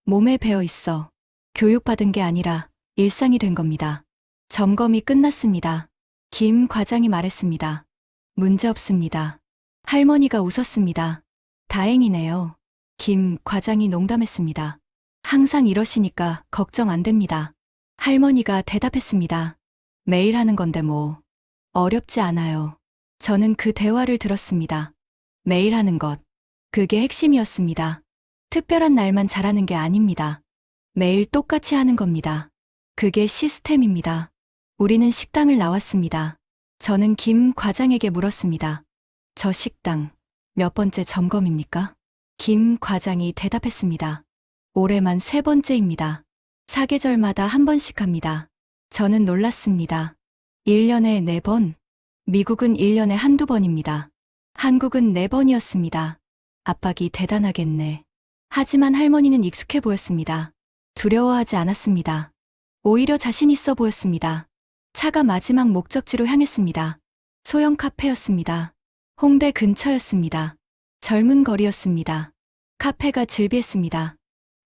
몸에 배어 있어 교육받은 게 아니라 일상이 된 겁니다. 점검이 끝났습니다. 김 과장이 말했습니다. 문제 없습니다. 할머니가 웃었습니다. 다행이네요. 김 과장이 농담했습니다. 항상 이러시니까 걱정 안 됩니다. 할머니가 대답했습니다. 매일 하는 건데 뭐. 어렵지 않아요. 저는 그 대화를 들었습니다. 매일 하는 것. 그게 핵심이었습니다. 특별한 날만 잘하는 게 아닙니다. 매일 똑같이 하는 겁니다. 그게 시스템입니다. 우리는 식당을 나왔습니다. 저는 김 과장에게 물었습니다. 저 식당 몇 번째 점검입니까? 김 과장이 대답했습니다. 올해만 3번째입니다. 사계절마다 한 번씩 합니다. 저는 놀랐습니다. 1년에 4번. 미국은 1년에 한두 번입니다. 한국은 4번이었습니다. 압박이 대단하겠네. 하지만 할머니는 익숙해 보였습니다. 두려워하지 않았습니다. 오히려 자신 있어 보였습니다. 차가 마지막 목적지로 향했습니다. 소형 카페였습니다. 홍대 근처였습니다. 젊은 거리였습니다. 카페가 즐비했습니다.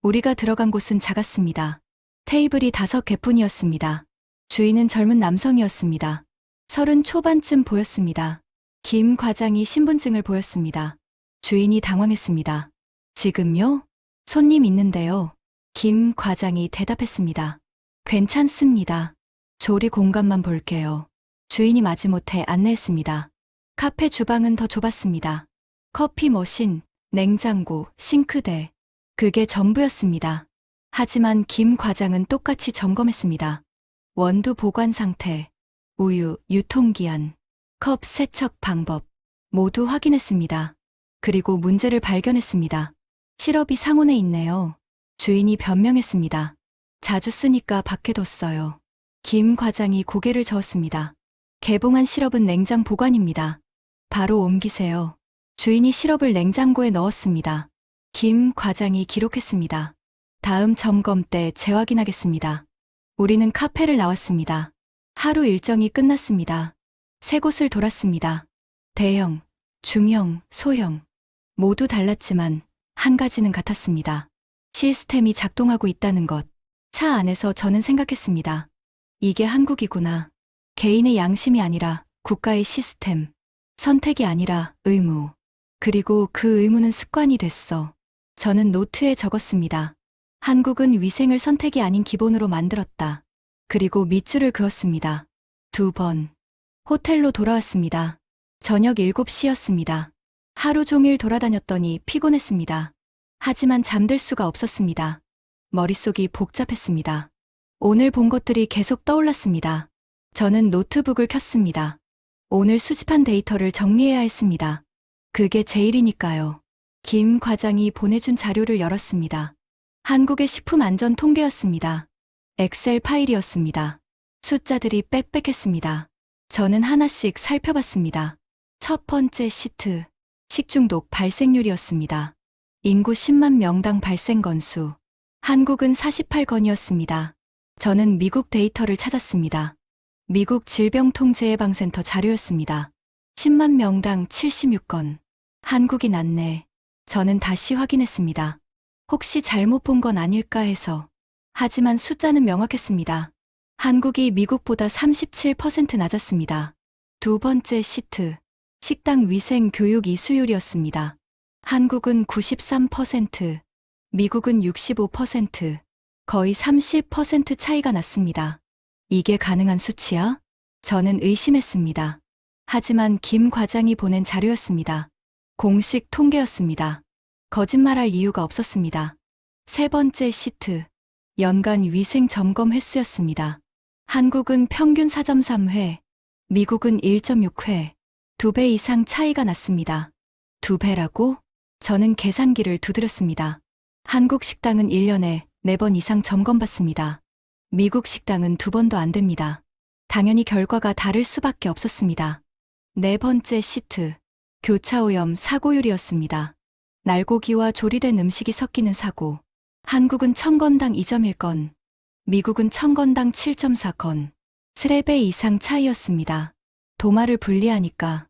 우리가 들어간 곳은 작았습니다. 테이블이 5개뿐이었습니다. 주인은 젊은 남성이었습니다. 30 초반쯤 보였습니다. 김 과장이 신분증을 보였습니다. 주인이 당황했습니다. 지금요? 손님 있는데요. 김 과장이 대답했습니다. 괜찮습니다. 조리 공간만 볼게요. 주인이 마지못해 안내했습니다. 카페 주방은 더 좁았습니다. 커피 머신, 냉장고, 싱크대. 그게 전부였습니다. 하지만 김 과장은 똑같이 점검했습니다. 원두 보관 상태, 우유, 유통기한, 컵 세척 방법. 모두 확인했습니다. 그리고 문제를 발견했습니다. 시럽이 상온에 있네요. 주인이 변명했습니다. 자주 쓰니까 밖에 뒀어요. 김 과장이 고개를 저었습니다. 개봉한 시럽은 냉장 보관입니다. 바로 옮기세요. 주인이 시럽을 냉장고에 넣었습니다. 김 과장이 기록했습니다. 다음 점검 때 재확인하겠습니다. 우리는 카페를 나왔습니다. 하루 일정이 끝났습니다. 세 곳을 돌았습니다. 대형, 중형, 소형. 모두 달랐지만 한 가지는 같았습니다. 시스템이 작동하고 있다는 것. 차 안에서 저는 생각했습니다. 이게 한국이구나. 개인의 양심이 아니라 국가의 시스템. 선택이 아니라 의무. 그리고 그 의무는 습관이 됐어. 저는 노트에 적었습니다. 한국은 위생을 선택이 아닌 기본으로 만들었다. 그리고 밑줄을 그었습니다. 2번. 호텔로 돌아왔습니다. 저녁 7시였습니다. 하루 종일 돌아다녔더니 피곤했습니다. 하지만 잠들 수가 없었습니다. 머릿속이 복잡했습니다. 오늘 본 것들이 계속 떠올랐습니다. 저는 노트북을 켰습니다. 오늘 수집한 데이터를 정리해야 했습니다. 그게 제 일이니까요. 김 과장이 보내준 자료를 열었습니다. 한국의 식품 안전 통계였습니다. 엑셀 파일이었습니다. 숫자들이 빽빽했습니다. 저는 하나씩 살펴봤습니다. 첫 번째 시트, 식중독 발생률이었습니다. 인구 10만 명당 발생 건수. 한국은 48건이었습니다. 저는 미국 데이터를 찾았습니다. 미국 질병통제예방센터 자료였습니다. 10만 명당 76건. 한국이 낫네. 저는 다시 확인했습니다. 혹시 잘못 본 건 아닐까 해서. 하지만 숫자는 명확했습니다. 한국이 미국보다 37% 낮았습니다. 두 번째 시트, 식당 위생 교육 이수율이었습니다. 한국은 93%, 미국은 65%, 거의 30% 차이가 났습니다. 이게 가능한 수치야? 저는 의심했습니다. 하지만 김 과장이 보낸 자료였습니다. 공식 통계였습니다. 거짓말할 이유가 없었습니다. 세 번째 시트, 연간 위생 점검 횟수였습니다. 한국은 평균 4.3회, 미국은 1.6회, 2배 이상 차이가 났습니다. 2배라고? 저는 계산기를 두드렸습니다. 한국 식당은 1년에 4번 이상 점검받습니다. 미국 식당은 2번도 안 됩니다. 당연히 결과가 다를 수밖에 없었습니다. 네 번째 시트, 교차오염 사고율이었습니다. 날고기와 조리된 음식이 섞이는 사고. 한국은 1000건당 2.1건, 미국은 1000건당 7.4건, 3배 이상 차이였습니다. 도마를 분리하니까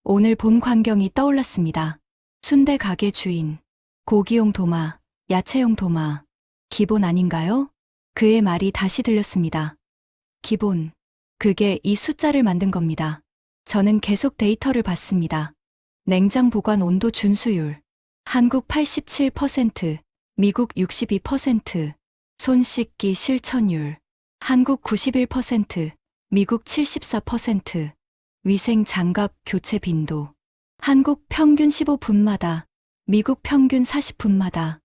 오늘 본 광경이 떠올랐습니다. 순대 가게 주인, 고기용 도마, 야채용 도마, 기본 아닌가요? 그의 말이 다시 들렸습니다. 기본. 그게 이 숫자를 만든 겁니다. 저는 계속 데이터를 봤습니다. 냉장 보관 온도 준수율. 한국 87%, 미국 62%, 손 씻기 실천율. 한국 91%, 미국 74%, 위생 장갑 교체 빈도. 한국 평균 15분마다, 미국 평균 40분마다.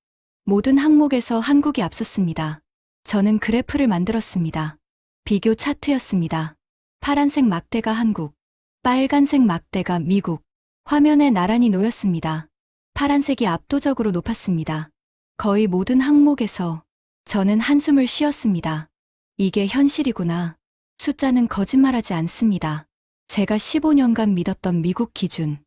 모든 항목에서 한국이 앞섰습니다. 저는 그래프를 만들었습니다. 비교 차트였습니다. 파란색 막대가 한국, 빨간색 막대가 미국. 화면에 나란히 놓였습니다. 파란색이 압도적으로 높았습니다. 거의 모든 항목에서 저는 한숨을 쉬었습니다. 이게 현실이구나. 숫자는 거짓말하지 않습니다. 제가 15년간 믿었던 미국 기준.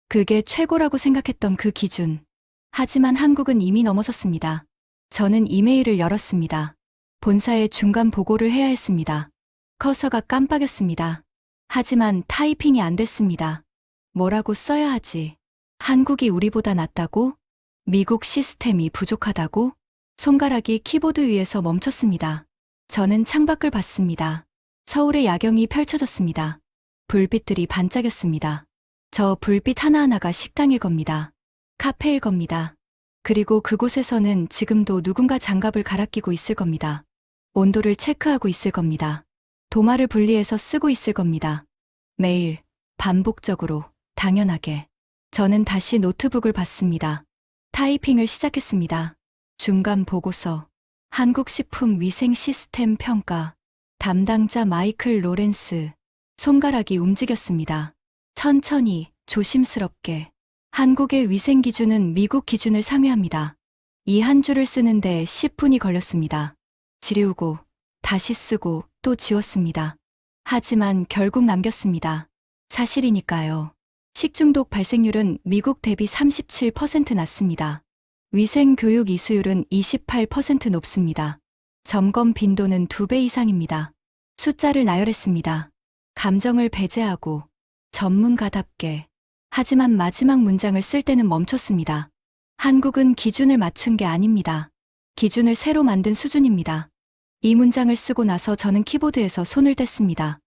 그게 최고라고 생각했던 그 기준. 하지만 한국은 이미 넘어섰습니다. 저는 이메일을 열었습니다. 본사에 중간 보고를 해야 했습니다. 커서가 깜빡였습니다. 하지만 타이핑이 안 됐습니다. 뭐라고 써야 하지? 한국이 우리보다 낫다고? 미국 시스템이 부족하다고? 손가락이 키보드 위에서 멈췄습니다. 저는 창밖을 봤습니다. 서울의 야경이 펼쳐졌습니다. 불빛들이 반짝였습니다. 저 불빛 하나하나가 식당일 겁니다. 카페일 겁니다. 그리고 그곳에서는 지금도 누군가 장갑을 갈아 끼고 있을 겁니다. 온도를 체크하고 있을 겁니다. 도마를 분리해서 쓰고 있을 겁니다. 매일, 반복적으로, 당연하게. 저는 다시 노트북을 봤습니다. 타이핑을 시작했습니다. 중간 보고서. 한국식품위생시스템 평가. 담당자 마이클 로렌스. 손가락이 움직였습니다. 천천히, 조심스럽게. 한국의 위생 기준은 미국 기준을 상회합니다. 이 한 줄을 쓰는데 10분이 걸렸습니다. 지우고, 다시 쓰고, 또 지웠습니다. 하지만 결국 남겼습니다. 사실이니까요. 식중독 발생률은 미국 대비 37% 낮습니다. 위생 교육 이수율은 28% 높습니다. 점검 빈도는 2배 이상입니다. 숫자를 나열했습니다. 감정을 배제하고 전문가답게. 하지만 마지막 문장을 쓸 때는 멈췄습니다. 한국은 기준을 맞춘 게 아닙니다. 기준을 새로 만든 수준입니다. 이 문장을 쓰고 나서 저는 키보드에서 손을 뗐습니다.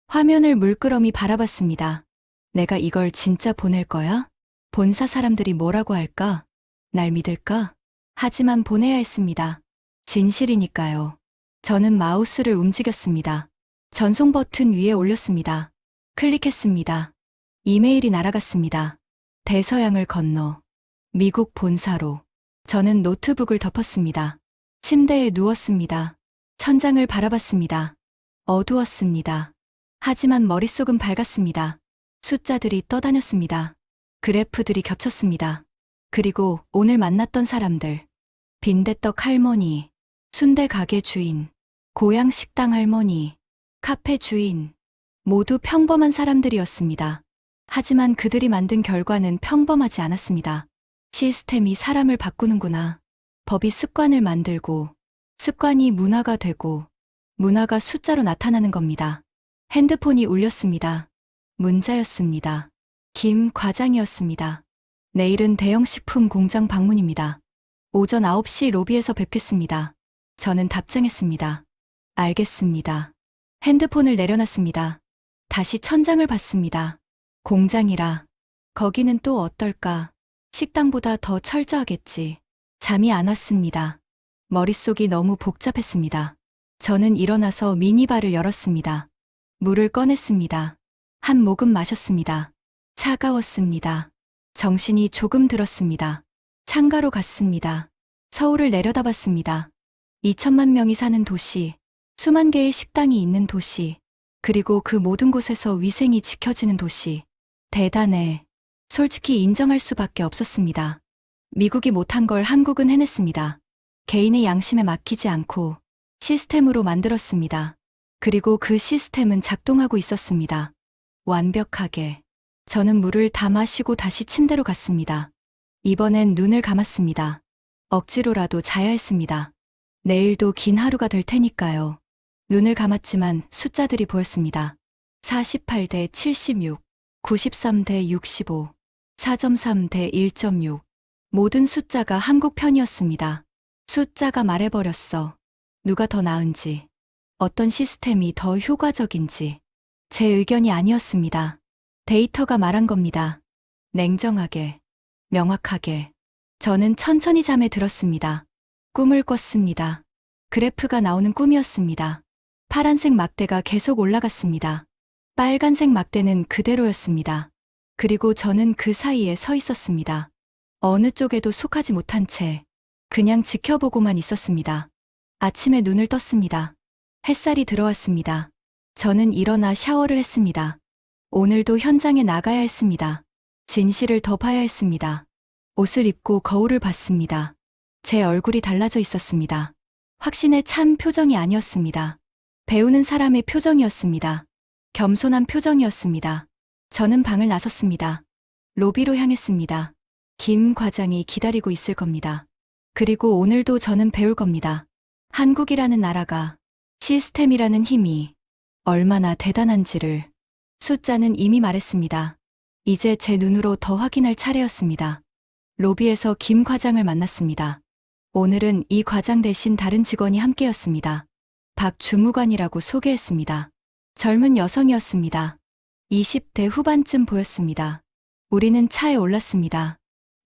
화면을 물끄러미 바라봤습니다. 내가 이걸 진짜 보낼 거야? 본사 사람들이 뭐라고 할까? 날 믿을까? 하지만 보내야 했습니다. 진실이니까요. 저는 마우스를 움직였습니다. 전송 버튼 위에 올렸습니다. 클릭했습니다. 이메일이 날아갔습니다. 대서양을 건너 미국 본사로. 저는 노트북을 덮었습니다. 침대에 누웠습니다. 천장을 바라봤습니다. 어두웠습니다. 하지만 머릿속은 밝았습니다. 숫자들이 떠다녔습니다. 그래프들이 겹쳤습니다. 그리고 오늘 만났던 사람들. 빈대떡 할머니, 순대 가게 주인, 고향 식당 할머니, 카페 주인. 모두 평범한 사람들이었습니다. 하지만 그들이 만든 결과는 평범하지 않았습니다. 시스템이 사람을 바꾸는구나. 법이 습관을 만들고, 습관이 문화가 되고, 문화가 숫자로 나타나는 겁니다. 핸드폰이 울렸습니다. 문자였습니다. 김 과장이었습니다. 내일은 대형 식품 공장 방문입니다. 오전 9시 로비에서 뵙겠습니다. 저는 답장했습니다. 알겠습니다. 핸드폰을 내려놨습니다. 다시 천장을 봤습니다. 공장이라. 거기는 또 어떨까? 식당보다 더 철저하겠지. 잠이 안 왔습니다. 머릿속이 너무 복잡했습니다. 저는 일어나서 미니바를 열었습니다. 물을 꺼냈습니다. 한 모금 마셨습니다. 차가웠습니다. 정신이 조금 들었습니다. 창가로 갔습니다. 서울을 내려다봤습니다. 2천만 명이 사는 도시, 수만 개의 식당이 있는 도시, 그리고 그 모든 곳에서 위생이 지켜지는 도시. 대단해. 솔직히 인정할 수밖에 없었습니다. 미국이 못한 걸 한국은 해냈습니다. 개인의 양심에 맡기지 않고 시스템으로 만들었습니다. 그리고 그 시스템은 작동하고 있었습니다. 완벽하게. 저는 물을 다 마시고 다시 침대로 갔습니다. 이번엔 눈을 감았습니다. 억지로라도 자야 했습니다. 내일도 긴 하루가 될 테니까요. 눈을 감았지만 숫자들이 보였습니다. 48대 76, 93대 65, 4.3대 1.6. 모든 숫자가 한국 편이었습니다. 숫자가 말해버렸어. 누가 더 나은지, 어떤 시스템이 더 효과적인지. 제 의견이 아니었습니다. 데이터가 말한 겁니다. 냉정하게, 명확하게. 저는 천천히 잠에 들었습니다. 꿈을 꿨습니다. 그래프가 나오는 꿈이었습니다. 파란색 막대가 계속 올라갔습니다. 빨간색 막대는 그대로였습니다. 그리고 저는 그 사이에 서 있었습니다. 어느 쪽에도 속하지 못한 채 그냥 지켜보고만 있었습니다. 아침에 눈을 떴습니다. 햇살이 들어왔습니다. 저는 일어나 샤워를 했습니다. 오늘도 현장에 나가야 했습니다. 진실을 더 봐야 했습니다. 옷을 입고 거울을 봤습니다. 제 얼굴이 달라져 있었습니다. 확신에 찬 표정이 아니었습니다. 배우는 사람의 표정이었습니다. 겸손한 표정이었습니다. 저는 방을 나섰습니다. 로비로 향했습니다. 김 과장이 기다리고 있을 겁니다. 그리고 오늘도 저는 배울 겁니다. 한국이라는 나라가, 시스템이라는 힘이 얼마나 대단한지를. 숫자는 이미 말했습니다. 이제 제 눈으로 더 확인할 차례였습니다. 로비에서 김 과장을 만났습니다. 오늘은 이 과장 대신 다른 직원이 함께였습니다. 박 주무관이라고 소개했습니다. 젊은 여성이었습니다. 20대 후반쯤 보였습니다. 우리는 차에 올랐습니다.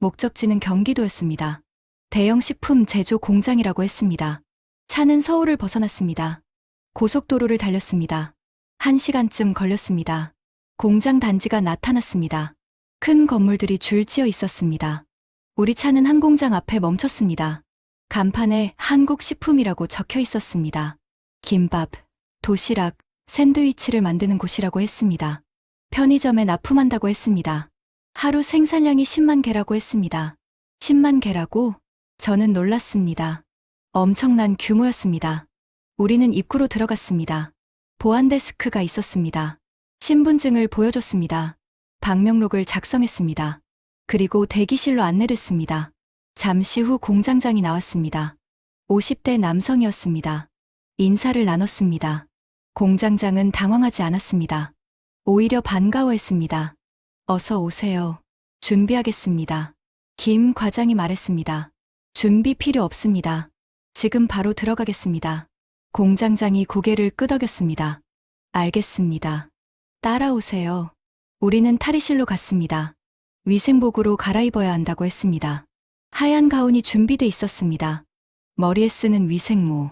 목적지는 경기도였습니다. 대형 식품 제조 공장이라고 했습니다. 차는 서울을 벗어났습니다. 고속도로를 달렸습니다. 1시간쯤 걸렸습니다. 공장 단지가 나타났습니다. 큰 건물들이 줄지어 있었습니다. 우리 차는 한 공장 앞에 멈췄습니다. 간판에 한국식품이라고 적혀 있었습니다. 김밥, 도시락, 샌드위치를 만드는 곳이라고 했습니다. 편의점에 납품한다고 했습니다. 하루 생산량이 10만 개라고 했습니다. 10만 개라고? 저는 놀랐습니다. 엄청난 규모였습니다. 우리는 입구로 들어갔습니다. 보안 데스크가 있었습니다. 신분증을 보여줬습니다. 방명록을 작성했습니다. 그리고 대기실로 안내됐습니다. 잠시 후 공장장이 나왔습니다. 50대 남성이었습니다. 인사를 나눴습니다. 공장장은 당황하지 않았습니다. 오히려 반가워했습니다. 어서 오세요. 준비하겠습니다. 김 과장이 말했습니다. 준비 필요 없습니다. 지금 바로 들어가겠습니다. 공장장이 고개를 끄덕였습니다. 알겠습니다. 따라오세요. 우리는 탈의실로 갔습니다. 위생복으로 갈아입어야 한다고 했습니다. 하얀 가운이 준비돼 있었습니다. 머리에 쓰는 위생모,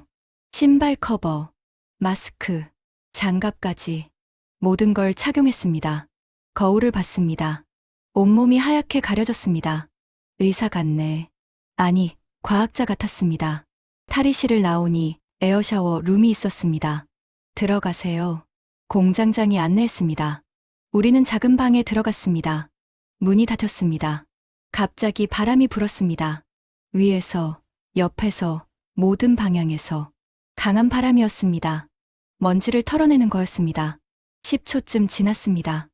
신발 커버, 마스크, 장갑까지 모든 걸 착용했습니다. 거울을 봤습니다. 온몸이 하얗게 가려졌습니다. 의사 같네. 아니, 과학자 같았습니다. 탈의실을 나오니 에어샤워 룸이 있었습니다. 들어가세요. 공장장이 안내했습니다. 우리는 작은 방에 들어갔습니다. 문이 닫혔습니다. 갑자기 바람이 불었습니다. 위에서, 옆에서, 모든 방향에서 강한 바람이었습니다. 먼지를 털어내는 거였습니다. 10초쯤 지났습니다.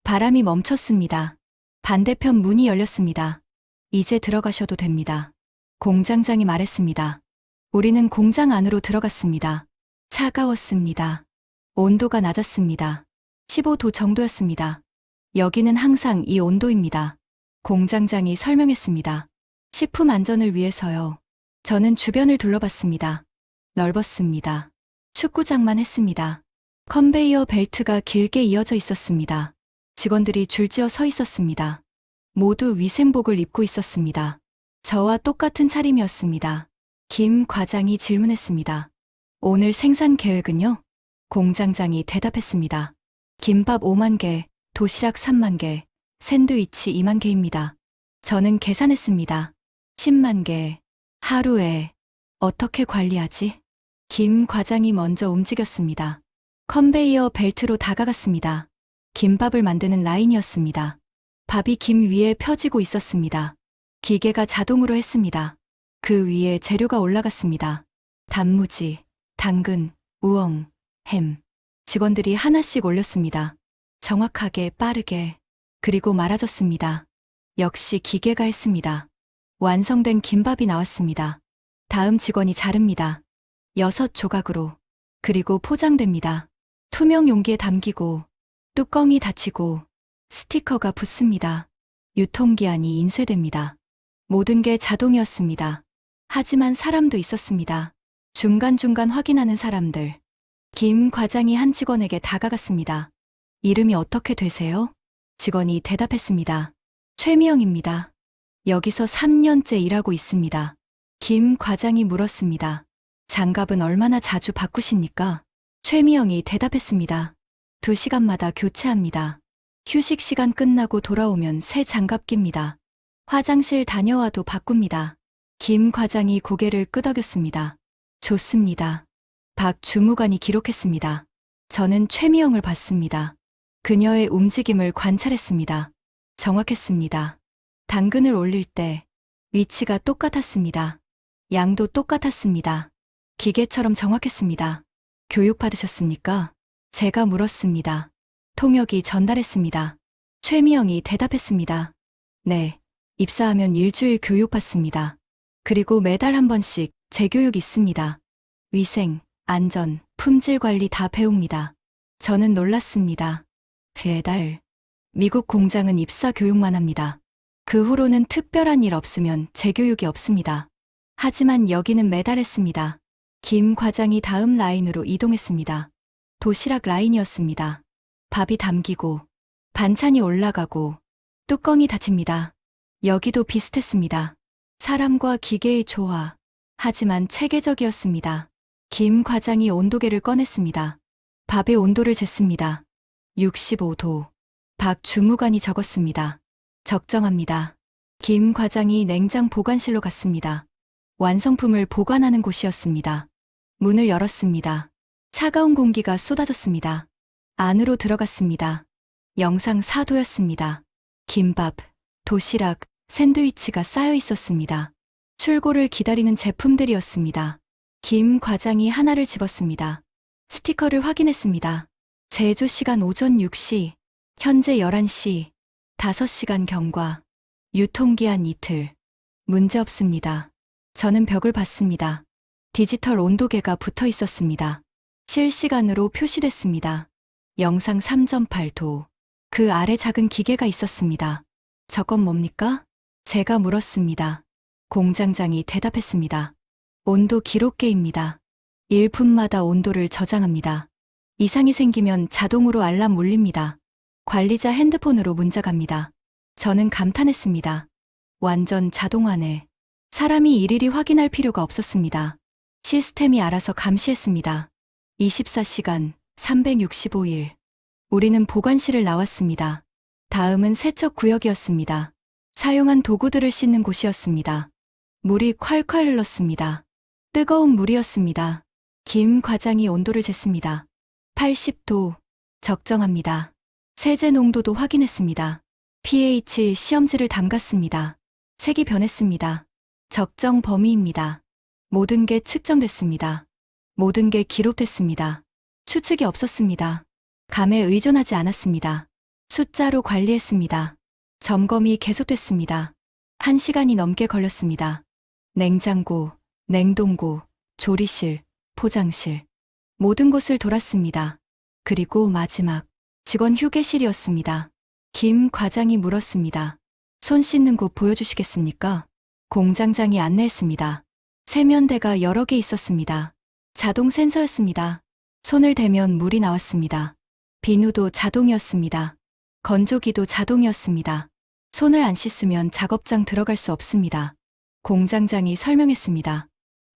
바람이 멈췄습니다. 반대편 문이 열렸습니다. 이제 들어가셔도 됩니다. 공장장이 말했습니다. 우리는 공장 안으로 들어갔습니다. 차가웠습니다. 온도가 낮았습니다. 15도 정도였습니다. 여기는 항상 이 온도입니다. 공장장이 설명했습니다. 식품 안전을 위해서요. 저는 주변을 둘러봤습니다. 넓었습니다. 축구장만 했습니다. 컨베이어 벨트가 길게 이어져 있었습니다. 직원들이 줄지어 서 있었습니다. 모두 위생복을 입고 있었습니다. 저와 똑같은 차림이었습니다. 김 과장이 질문했습니다. 오늘 생산 계획은요? 공장장이 대답했습니다. 김밥 5만 개, 도시락 3만 개, 샌드위치 2만 개입니다. 저는 계산했습니다. 10만 개. 하루에 어떻게 관리하지? 김 과장이 먼저 움직였습니다. 컨베이어 벨트로 다가갔습니다. 김밥을 만드는 라인이었습니다. 밥이 김 위에 펴지고 있었습니다. 기계가 자동으로 했습니다. 그 위에 재료가 올라갔습니다. 단무지, 당근, 우엉, 햄. 직원들이 하나씩 올렸습니다. 정확하게 빠르게. 그리고 말아줬습니다. 역시 기계가 했습니다. 완성된 김밥이 나왔습니다. 다음 직원이 자릅니다. 6조각으로. 그리고 포장됩니다. 투명 용기에 담기고 뚜껑이 닫히고 스티커가 붙습니다. 유통기한이 인쇄됩니다. 모든 게 자동이었습니다. 하지만 사람도 있었습니다. 중간중간 확인하는 사람들. 김 과장이 한 직원에게 다가갔습니다. 이름이 어떻게 되세요? 직원이 대답했습니다. 최미영입니다. 여기서 3년째 일하고 있습니다. 김 과장이 물었습니다. 장갑은 얼마나 자주 바꾸십니까? 최미영이 대답했습니다. 2시간마다 교체합니다. 휴식 시간 끝나고 돌아오면 새 장갑 낍니다. 화장실 다녀와도 바꿉니다. 김 과장이 고개를 끄덕였습니다. 좋습니다. 박 주무관이 기록했습니다. 저는 최미영을 봤습니다. 그녀의 움직임을 관찰했습니다. 정확했습니다. 당근을 올릴 때 위치가 똑같았습니다. 양도 똑같았습니다. 기계처럼 정확했습니다. 교육받으셨습니까? 제가 물었습니다. 통역이 전달했습니다. 최미영이 대답했습니다. 네, 입사하면 일주일 교육받습니다. 그리고 매달 한 번씩 재교육 있습니다. 위생, 안전, 품질 관리 다 배웁니다. 저는 놀랐습니다. 배달. 미국 공장은 입사 교육만 합니다. 그 후로는 특별한 일 없으면 재교육이 없습니다. 하지만 여기는 매달 했습니다. 김 과장이 다음 라인으로 이동했습니다. 도시락 라인이었습니다. 밥이 담기고, 반찬이 올라가고, 뚜껑이 닫힙니다. 여기도 비슷했습니다. 사람과 기계의 조화. 하지만 체계적이었습니다. 김 과장이 온도계를 꺼냈습니다. 밥의 온도를 쟀습니다. 65도. 박 주무관이 적었습니다. 적정합니다. 김 과장이 냉장 보관실로 갔습니다. 완성품을 보관하는 곳이었습니다. 문을 열었습니다. 차가운 공기가 쏟아졌습니다. 안으로 들어갔습니다. 영상 4도였습니다. 김밥, 도시락, 샌드위치가 쌓여 있었습니다. 출고를 기다리는 제품들이었습니다. 김 과장이 하나를 집었습니다. 스티커를 확인했습니다. 제조 시간 오전 6시, 현재 11시, 5시간 경과, 유통기한 이틀. 문제 없습니다. 저는 벽을 봤습니다. 디지털 온도계가 붙어 있었습니다. 실시간으로 표시됐습니다. 영상 3.8도. 그 아래 작은 기계가 있었습니다. 저건 뭡니까? 제가 물었습니다. 공장장이 대답했습니다. 온도 기록계입니다. 1분마다 온도를 저장합니다. 이상이 생기면 자동으로 알람 울립니다. 관리자 핸드폰으로 문자 갑니다. 저는 감탄했습니다. 완전 자동화네. 사람이 일일이 확인할 필요가 없었습니다. 시스템이 알아서 감시했습니다. 24시간, 365일. 우리는 보관실을 나왔습니다. 다음은 세척 구역이었습니다. 사용한 도구들을 씻는 곳이었습니다. 물이 콸콸 흘렀습니다. 뜨거운 물이었습니다. 김 과장이 온도를 쟀습니다. 80도. 적정합니다. 세제 농도도 확인했습니다. pH 시험지를 담갔습니다. 색이 변했습니다. 적정 범위입니다. 모든 게 측정됐습니다. 모든 게 기록됐습니다. 추측이 없었습니다. 감에 의존하지 않았습니다. 숫자로 관리했습니다. 점검이 계속됐습니다. 1시간이 넘게 걸렸습니다. 냉장고, 냉동고, 조리실, 포장실. 모든 곳을 돌았습니다. 그리고 마지막, 직원 휴게실이었습니다. 김 과장이 물었습니다. 손 씻는 곳 보여주시겠습니까? 공장장이 안내했습니다. 세면대가 여러 개 있었습니다. 자동 센서였습니다. 손을 대면 물이 나왔습니다. 비누도 자동이었습니다. 건조기도 자동이었습니다. 손을 안 씻으면 작업장 들어갈 수 없습니다. 공장장이 설명했습니다.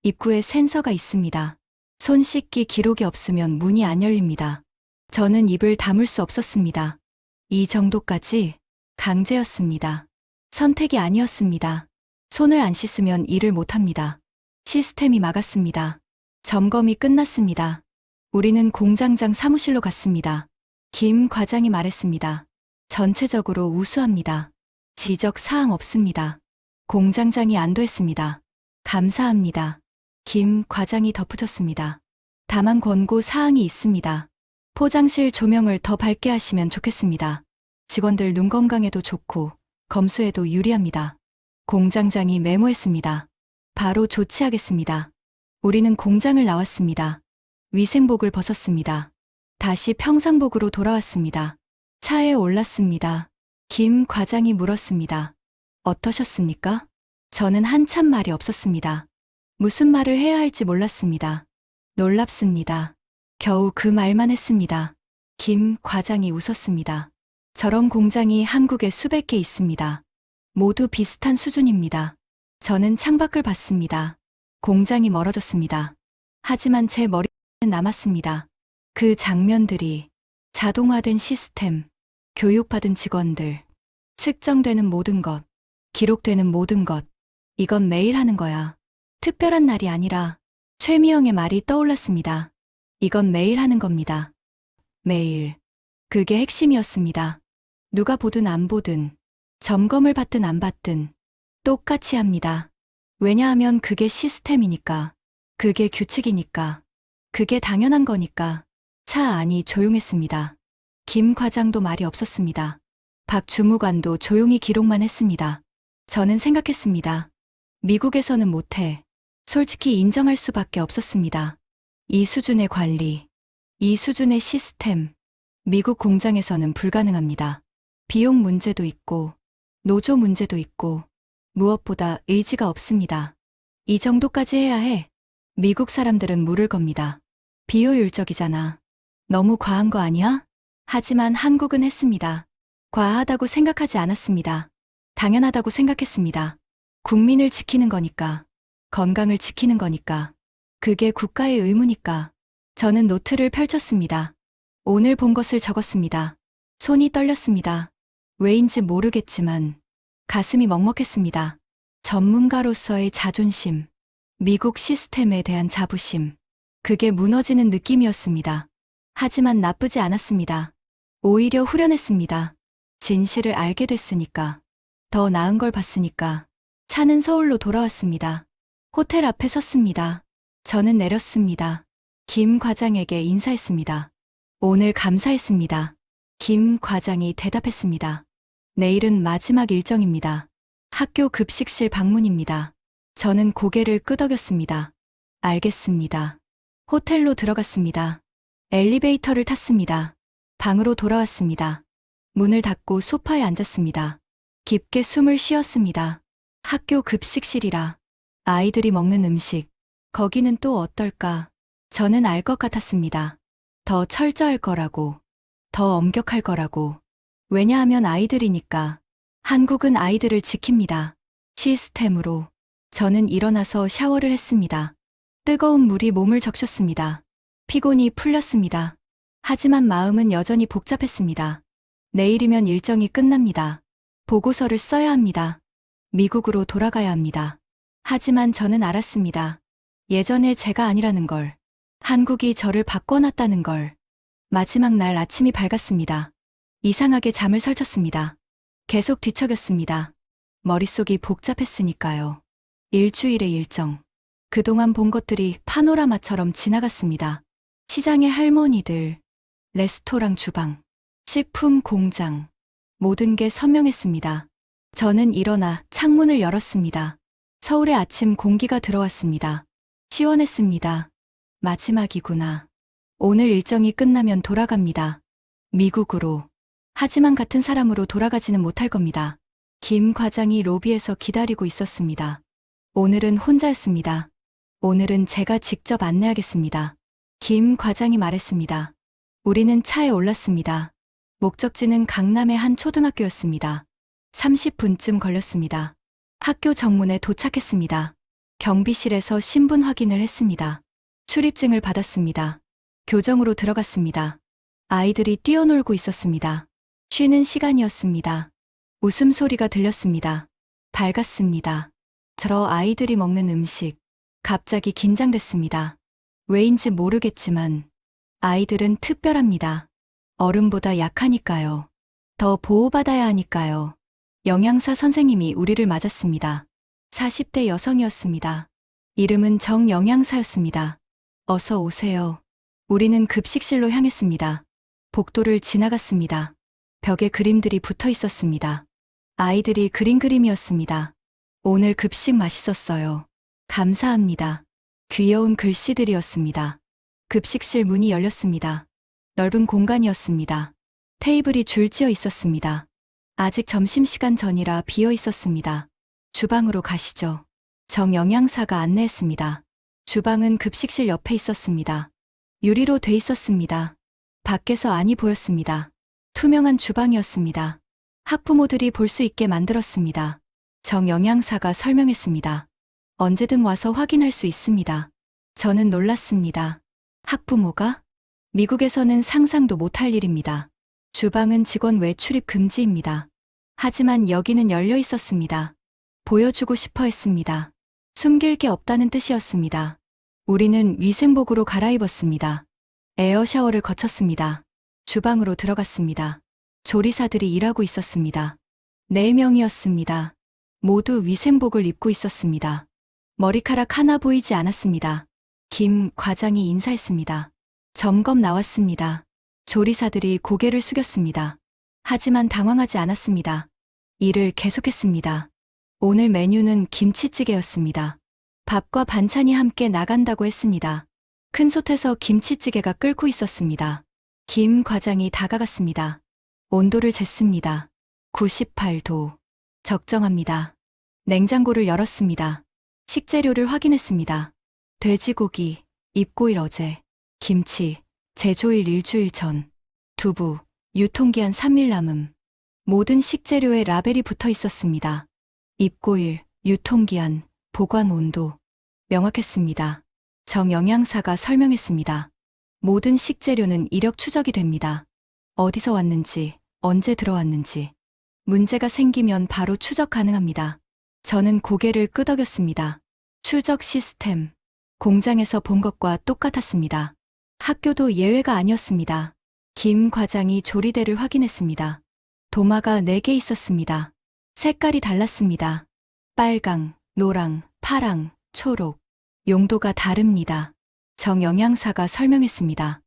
입구에 센서가 있습니다. 손 씻기 기록이 없으면 문이 안 열립니다. 저는 입을 다물 수 없었습니다. 이 정도까지 강제였습니다. 선택이 아니었습니다. 손을 안 씻으면 일을 못합니다. 시스템이 막았습니다. 점검이 끝났습니다. 우리는 공장장 사무실로 갔습니다. 김 과장이 말했습니다. 전체적으로 우수합니다. 지적 사항 없습니다. 공장장이 안도했습니다. 감사합니다. 김 과장이 덧붙였습니다. 다만 권고 사항이 있습니다. 포장실 조명을 더 밝게 하시면 좋겠습니다. 직원들 눈 건강에도 좋고 검수에도 유리합니다. 공장장이 메모했습니다. 바로 조치하겠습니다. 우리는 공장을 나왔습니다. 위생복을 벗었습니다. 다시 평상복으로 돌아왔습니다. 차에 올랐습니다. 김 과장이 물었습니다. 어떠셨습니까? 저는 한참 말이 없었습니다. 무슨 말을 해야 할지 몰랐습니다. 놀랍습니다. 겨우 그 말만 했습니다. 김 과장이 웃었습니다. 저런 공장이 한국에 수백 개 있습니다. 모두 비슷한 수준입니다. 저는 창밖을 봤습니다. 공장이 멀어졌습니다. 하지만 제 머리는 남았습니다. 그 장면들이 자동화된 시스템, 교육받은 직원들, 측정되는 모든 것, 기록되는 모든 것. 이건 매일 하는 거야. 특별한 날이 아니라 최미영의 말이 떠올랐습니다. 이건 매일 하는 겁니다. 매일. 그게 핵심이었습니다. 누가 보든 안 보든, 점검을 받든 안 받든 똑같이 합니다. 왜냐하면 그게 시스템이니까, 그게 규칙이니까, 그게 당연한 거니까. 차 안이 조용했습니다. 김 과장도 말이 없었습니다. 박 주무관도 조용히 기록만 했습니다. 저는 생각했습니다. 미국에서는 못해. 솔직히 인정할 수밖에 없었습니다. 이 수준의 관리, 이 수준의 시스템, 미국 공장에서는 불가능합니다. 비용 문제도 있고, 노조 문제도 있고, 무엇보다 의지가 없습니다. 이 정도까지 해야 해. 미국 사람들은 물을 겁니다. 비효율적이잖아. 너무 과한 거 아니야? 하지만 한국은 했습니다. 과하다고 생각하지 않았습니다. 당연하다고 생각했습니다. 국민을 지키는 거니까, 건강을 지키는 거니까, 그게 국가의 의무니까. 저는 노트를 펼쳤습니다. 오늘 본 것을 적었습니다. 손이 떨렸습니다. 왜인지 모르겠지만 가슴이 먹먹했습니다. 전문가로서의 자존심, 미국 시스템에 대한 자부심, 그게 무너지는 느낌이었습니다. 하지만 나쁘지 않았습니다. 오히려 후련했습니다. 진실을 알게 됐으니까. 더 나은 걸 봤으니까. 차는 서울로 돌아왔습니다. 호텔 앞에 섰습니다. 저는 내렸습니다. 김 과장에게 인사했습니다. 오늘 감사했습니다. 김 과장이 대답했습니다. 내일은 마지막 일정입니다. 학교 급식실 방문입니다. 저는 고개를 끄덕였습니다. 알겠습니다. 호텔로 들어갔습니다. 엘리베이터를 탔습니다. 방으로 돌아왔습니다. 문을 닫고 소파에 앉았습니다. 깊게 숨을 쉬었습니다. 학교 급식실이라. 아이들이 먹는 음식. 거기는 또 어떨까? 저는 알 것 같았습니다. 더 철저할 거라고. 더 엄격할 거라고. 왜냐하면 아이들이니까. 한국은 아이들을 지킵니다. 시스템으로. 저는 일어나서 샤워를 했습니다. 뜨거운 물이 몸을 적셨습니다. 피곤이 풀렸습니다. 하지만 마음은 여전히 복잡했습니다. 내일이면 일정이 끝납니다. 보고서를 써야 합니다. 미국으로 돌아가야 합니다. 하지만 저는 알았습니다. 예전에 제가 아니라는 걸. 한국이 저를 바꿔놨다는 걸. 마지막 날 아침이 밝았습니다. 이상하게 잠을 설쳤습니다. 계속 뒤척였습니다. 머릿속이 복잡했으니까요. 일주일의 일정. 그동안 본 것들이 파노라마처럼 지나갔습니다. 시장의 할머니들, 레스토랑 주방, 식품 공장. 모든 게 선명했습니다. 저는 일어나 창문을 열었습니다. 서울의 아침 공기가 들어왔습니다. 시원했습니다. 마지막이구나. 오늘 일정이 끝나면 돌아갑니다. 미국으로. 하지만 같은 사람으로 돌아가지는 못할 겁니다. 김 과장이 로비에서 기다리고 있었습니다. 오늘은 혼자였습니다. 오늘은 제가 직접 안내하겠습니다. 김 과장이 말했습니다. 우리는 차에 올랐습니다. 목적지는 강남의 한 초등학교였습니다. 30분쯤 걸렸습니다. 학교 정문에 도착했습니다. 경비실에서 신분 확인을 했습니다. 출입증을 받았습니다. 교정으로 들어갔습니다. 아이들이 뛰어놀고 있었습니다. 쉬는 시간이었습니다. 웃음소리가 들렸습니다. 밝았습니다. 저 아이들이 먹는 음식. 갑자기 긴장됐습니다. 왜인지 모르겠지만 아이들은 특별합니다. 어른보다 약하니까요. 더 보호받아야 하니까요. 영양사 선생님이 우리를 맞았습니다. 40대 여성이었습니다. 이름은 정영양사였습니다. 어서 오세요. 우리는 급식실로 향했습니다. 복도를 지나갔습니다. 벽에 그림들이 붙어 있었습니다. 아이들이 그린 그림이었습니다. 오늘 급식 맛있었어요. 감사합니다. 귀여운 글씨들이었습니다. 급식실 문이 열렸습니다. 넓은 공간이었습니다. 테이블이 줄지어 있었습니다. 아직 점심시간 전이라 비어 있었습니다. 주방으로 가시죠. 정영양사가 안내했습니다. 주방은 급식실 옆에 있었습니다. 유리로 돼 있었습니다. 밖에서 안이 보였습니다. 투명한 주방이었습니다. 학부모들이 볼 수 있게 만들었습니다. 정영양사가 설명했습니다. 언제든 와서 확인할 수 있습니다. 저는 놀랐습니다. 학부모가? 미국에서는 상상도 못할 일입니다. 주방은 직원 외출입 금지입니다. 하지만 여기는 열려 있었습니다. 보여주고 싶어 했습니다. 숨길 게 없다는 뜻이었습니다. 우리는 위생복으로 갈아입었습니다. 에어 샤워를 거쳤습니다. 주방으로 들어갔습니다. 조리사들이 일하고 있었습니다. 4명이었습니다. 모두 위생복을 입고 있었습니다. 머리카락 하나 보이지 않았습니다. 김 과장이 인사했습니다. 점검 나왔습니다. 조리사들이 고개를 숙였습니다. 하지만 당황하지 않았습니다. 일을 계속했습니다. 오늘 메뉴는 김치찌개였습니다. 밥과 반찬이 함께 나간다고 했습니다. 큰 솥에서 김치찌개가 끓고 있었습니다. 김 과장이 다가갔습니다. 온도를 쟀습니다. 98도. 적정합니다. 냉장고를 열었습니다. 식재료를 확인했습니다. 돼지고기, 입고일 어제, 김치, 제조일 일주일 전, 두부, 유통기한 3일 남음. 모든 식재료에 라벨이 붙어 있었습니다. 입고일, 유통기한, 보관 온도. 명확했습니다. 정영양사가 설명했습니다. 모든 식재료는 이력 추적이 됩니다. 어디서 왔는지, 언제 들어왔는지. 문제가 생기면 바로 추적 가능합니다. 저는 고개를 끄덕였습니다. 추적 시스템. 공장에서 본 것과 똑같았습니다. 학교도 예외가 아니었습니다. 김 과장이 조리대를 확인했습니다. 도마가 4개 있었습니다. 색깔이 달랐습니다. 빨강, 노랑, 파랑, 초록. 용도가 다릅니다. 정 영양사가 설명했습니다.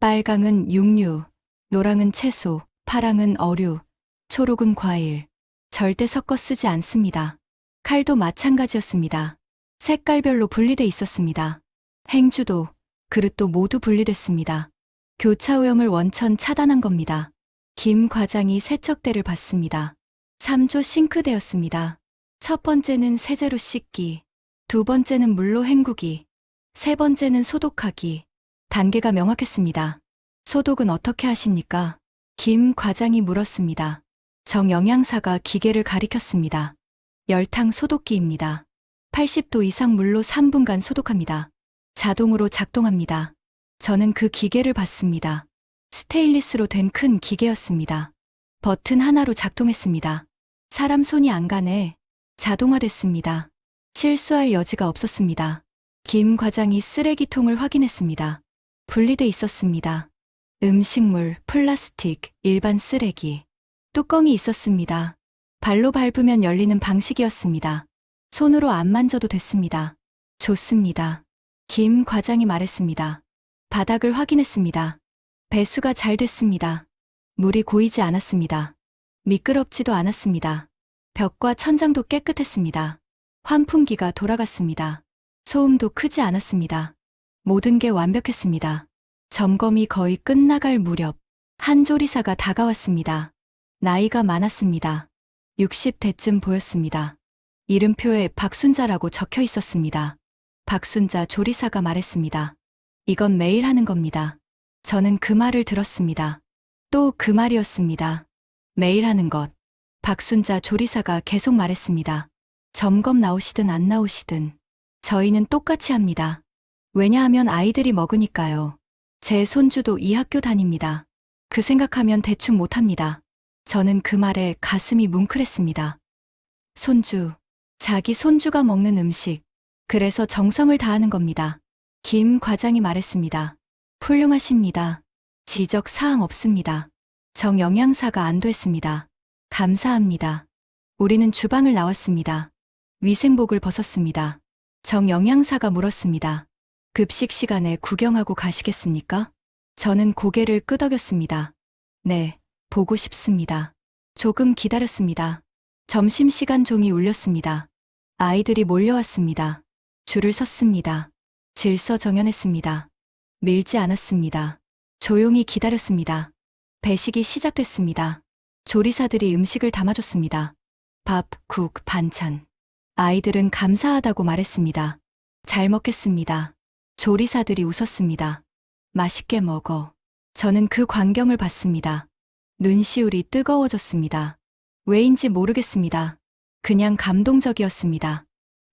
빨강은 육류, 노랑은 채소, 파랑은 어류, 초록은 과일. 절대 섞어 쓰지 않습니다. 칼도 마찬가지였습니다. 색깔별로 분리돼 있었습니다. 행주도, 그릇도 모두 분리됐습니다. 교차오염을 원천 차단한 겁니다. 김 과장이 세척대를 봤습니다. 3조 싱크대였습니다. 첫 번째는 세제로 씻기, 두 번째는 물로 헹구기, 세 번째는 소독하기. 단계가 명확했습니다. 소독은 어떻게 하십니까? 김 과장이 물었습니다. 정 영양사가 기계를 가리켰습니다. 열탕 소독기입니다. 80도 이상 물로 3분간 소독합니다. 자동으로 작동합니다. 저는 그 기계를 봤습니다. 스테인리스로 된 큰 기계였습니다. 버튼 하나로 작동했습니다. 사람 손이 안 가네. 자동화됐습니다. 실수할 여지가 없었습니다. 김 과장이 쓰레기통을 확인했습니다. 분리돼 있었습니다. 음식물, 플라스틱, 일반 쓰레기. 뚜껑이 있었습니다. 발로 밟으면 열리는 방식이었습니다. 손으로 안 만져도 됐습니다. 좋습니다. 김 과장이 말했습니다. 바닥을 확인했습니다. 배수가 잘 됐습니다. 물이 고이지 않았습니다. 미끄럽지도 않았습니다. 벽과 천장도 깨끗했습니다. 환풍기가 돌아갔습니다. 소음도 크지 않았습니다. 모든 게 완벽했습니다. 점검이 거의 끝나갈 무렵 한 조리사가 다가왔습니다. 나이가 많았습니다. 60대쯤 보였습니다. 이름표에 박순자라고 적혀 있었습니다. 박순자 조리사가 말했습니다. 이건 매일 하는 겁니다. 저는 그 말을 들었습니다. 또 그 말이었습니다. 매일 하는 것. 박순자 조리사가 계속 말했습니다. 점검 나오시든 안 나오시든 저희는 똑같이 합니다. 왜냐하면 아이들이 먹으니까요. 제 손주도 이 학교 다닙니다. 그 생각하면 대충 못합니다. 저는 그 말에 가슴이 뭉클했습니다. 손주, 자기 손주가 먹는 음식. 그래서 정성을 다하는 겁니다. 김 과장이 말했습니다. 훌륭하십니다. 지적 사항 없습니다. 정 영양사가 안도했습니다. 감사합니다. 우리는 주방을 나왔습니다. 위생복을 벗었습니다. 정 영양사가 물었습니다. 급식 시간에 구경하고 가시겠습니까? 저는 고개를 끄덕였습니다. 네, 보고 싶습니다. 조금 기다렸습니다. 점심시간 종이 울렸습니다. 아이들이 몰려왔습니다. 줄을 섰습니다. 질서정연했습니다. 밀지 않았습니다. 조용히 기다렸습니다. 배식이 시작됐습니다. 조리사들이 음식을 담아줬습니다. 밥, 국, 반찬. 아이들은 감사하다고 말했습니다. 잘 먹겠습니다. 조리사들이 웃었습니다. 맛있게 먹어. 저는 그 광경을 봤습니다. 눈시울이 뜨거워졌습니다. 왜인지 모르겠습니다. 그냥 감동적이었습니다.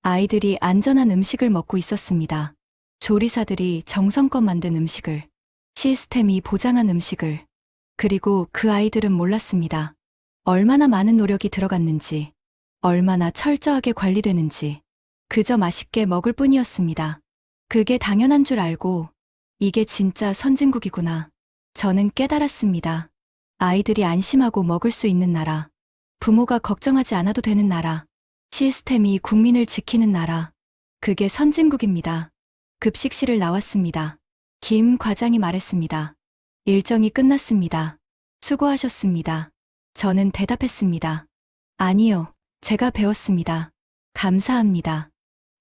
아이들이 안전한 음식을 먹고 있었습니다. 조리사들이 정성껏 만든 음식을, 시스템이 보장한 음식을, 그리고 그 아이들은 몰랐습니다. 얼마나 많은 노력이 들어갔는지, 얼마나 철저하게 관리되는지, 그저 맛있게 먹을 뿐이었습니다. 그게 당연한 줄 알고, 이게 진짜 선진국이구나. 저는 깨달았습니다. 아이들이 안심하고 먹을 수 있는 나라, 부모가 걱정하지 않아도 되는 나라, 시스템이 국민을 지키는 나라, 그게 선진국입니다. 급식실을 나왔습니다. 김 과장이 말했습니다. 일정이 끝났습니다. 수고하셨습니다. 저는 대답했습니다. 아니요, 제가 배웠습니다. 감사합니다.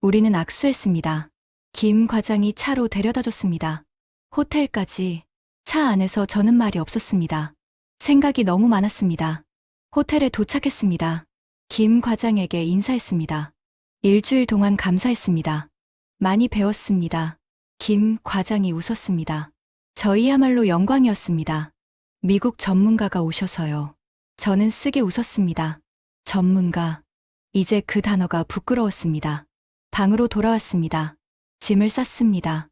우리는 악수했습니다. 김 과장이 차로 데려다 줬습니다. 호텔까지. 차 안에서 저는 말이 없었습니다. 생각이 너무 많았습니다. 호텔에 도착했습니다. 김 과장에게 인사했습니다. 일주일 동안 감사했습니다. 많이 배웠습니다. 김 과장이 웃었습니다. 저희야말로 영광이었습니다. 미국 전문가가 오셔서요. 저는 쓰게 웃었습니다. 전문가. 이제 그 단어가 부끄러웠습니다. 방으로 돌아왔습니다. 짐을 쌌습니다.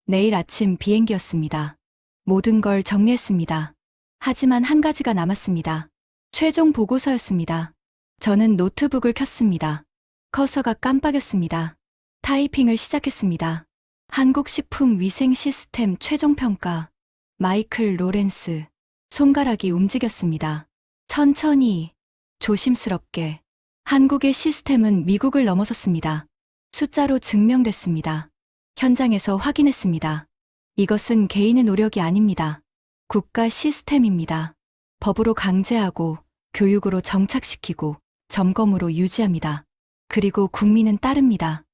내일 아침 비행기였습니다. 모든 걸 정리했습니다. 하지만 한 가지가 남았습니다. 최종 보고서였습니다. 저는 노트북을 켰습니다. 커서가 깜빡였습니다. 타이핑을 시작했습니다. 한국식품위생시스템 최종평가. 마이클 로렌스. 손가락이 움직였습니다. 천천히, 조심스럽게. 한국의 시스템은 미국을 넘어섰습니다. 숫자로 증명됐습니다. 현장에서 확인했습니다. 이것은 개인의 노력이 아닙니다. 국가 시스템입니다. 법으로 강제하고, 교육으로 정착시키고, 점검으로 유지합니다. 그리고 국민은 따릅니다.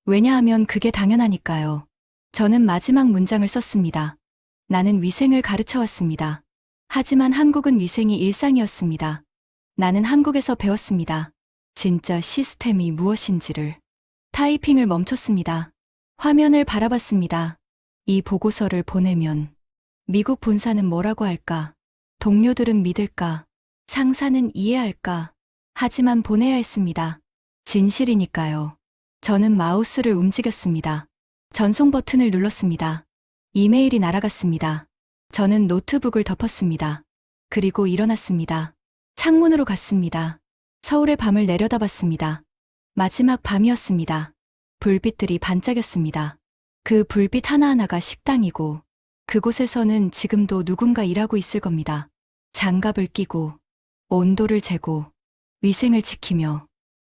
왜냐하면 그게 당연하니까요. 저는 마지막 문장을 썼습니다. 나는 위생을 가르쳐 왔습니다. 하지만 한국은 위생이 일상이었습니다. 나는 한국에서 배웠습니다. 진짜 시스템이 무엇인지를. 타이핑을 멈췄습니다. 화면을 바라봤습니다. 이 보고서를 보내면 미국 본사는 뭐라고 할까? 동료들은 믿을까? 상사는 이해할까? 하지만 보내야 했습니다. 진실이니까요. 저는 마우스를 움직였습니다. 전송 버튼을 눌렀습니다. 이메일이 날아갔습니다. 저는 노트북을 덮었습니다. 그리고 일어났습니다. 창문으로 갔습니다. 서울의 밤을 내려다봤습니다. 마지막 밤이었습니다. 불빛들이 반짝였습니다. 그 불빛 하나하나가 식당이고, 그곳에서는 지금도 누군가 일하고 있을 겁니다. 장갑을 끼고, 온도를 재고, 위생을 지키며,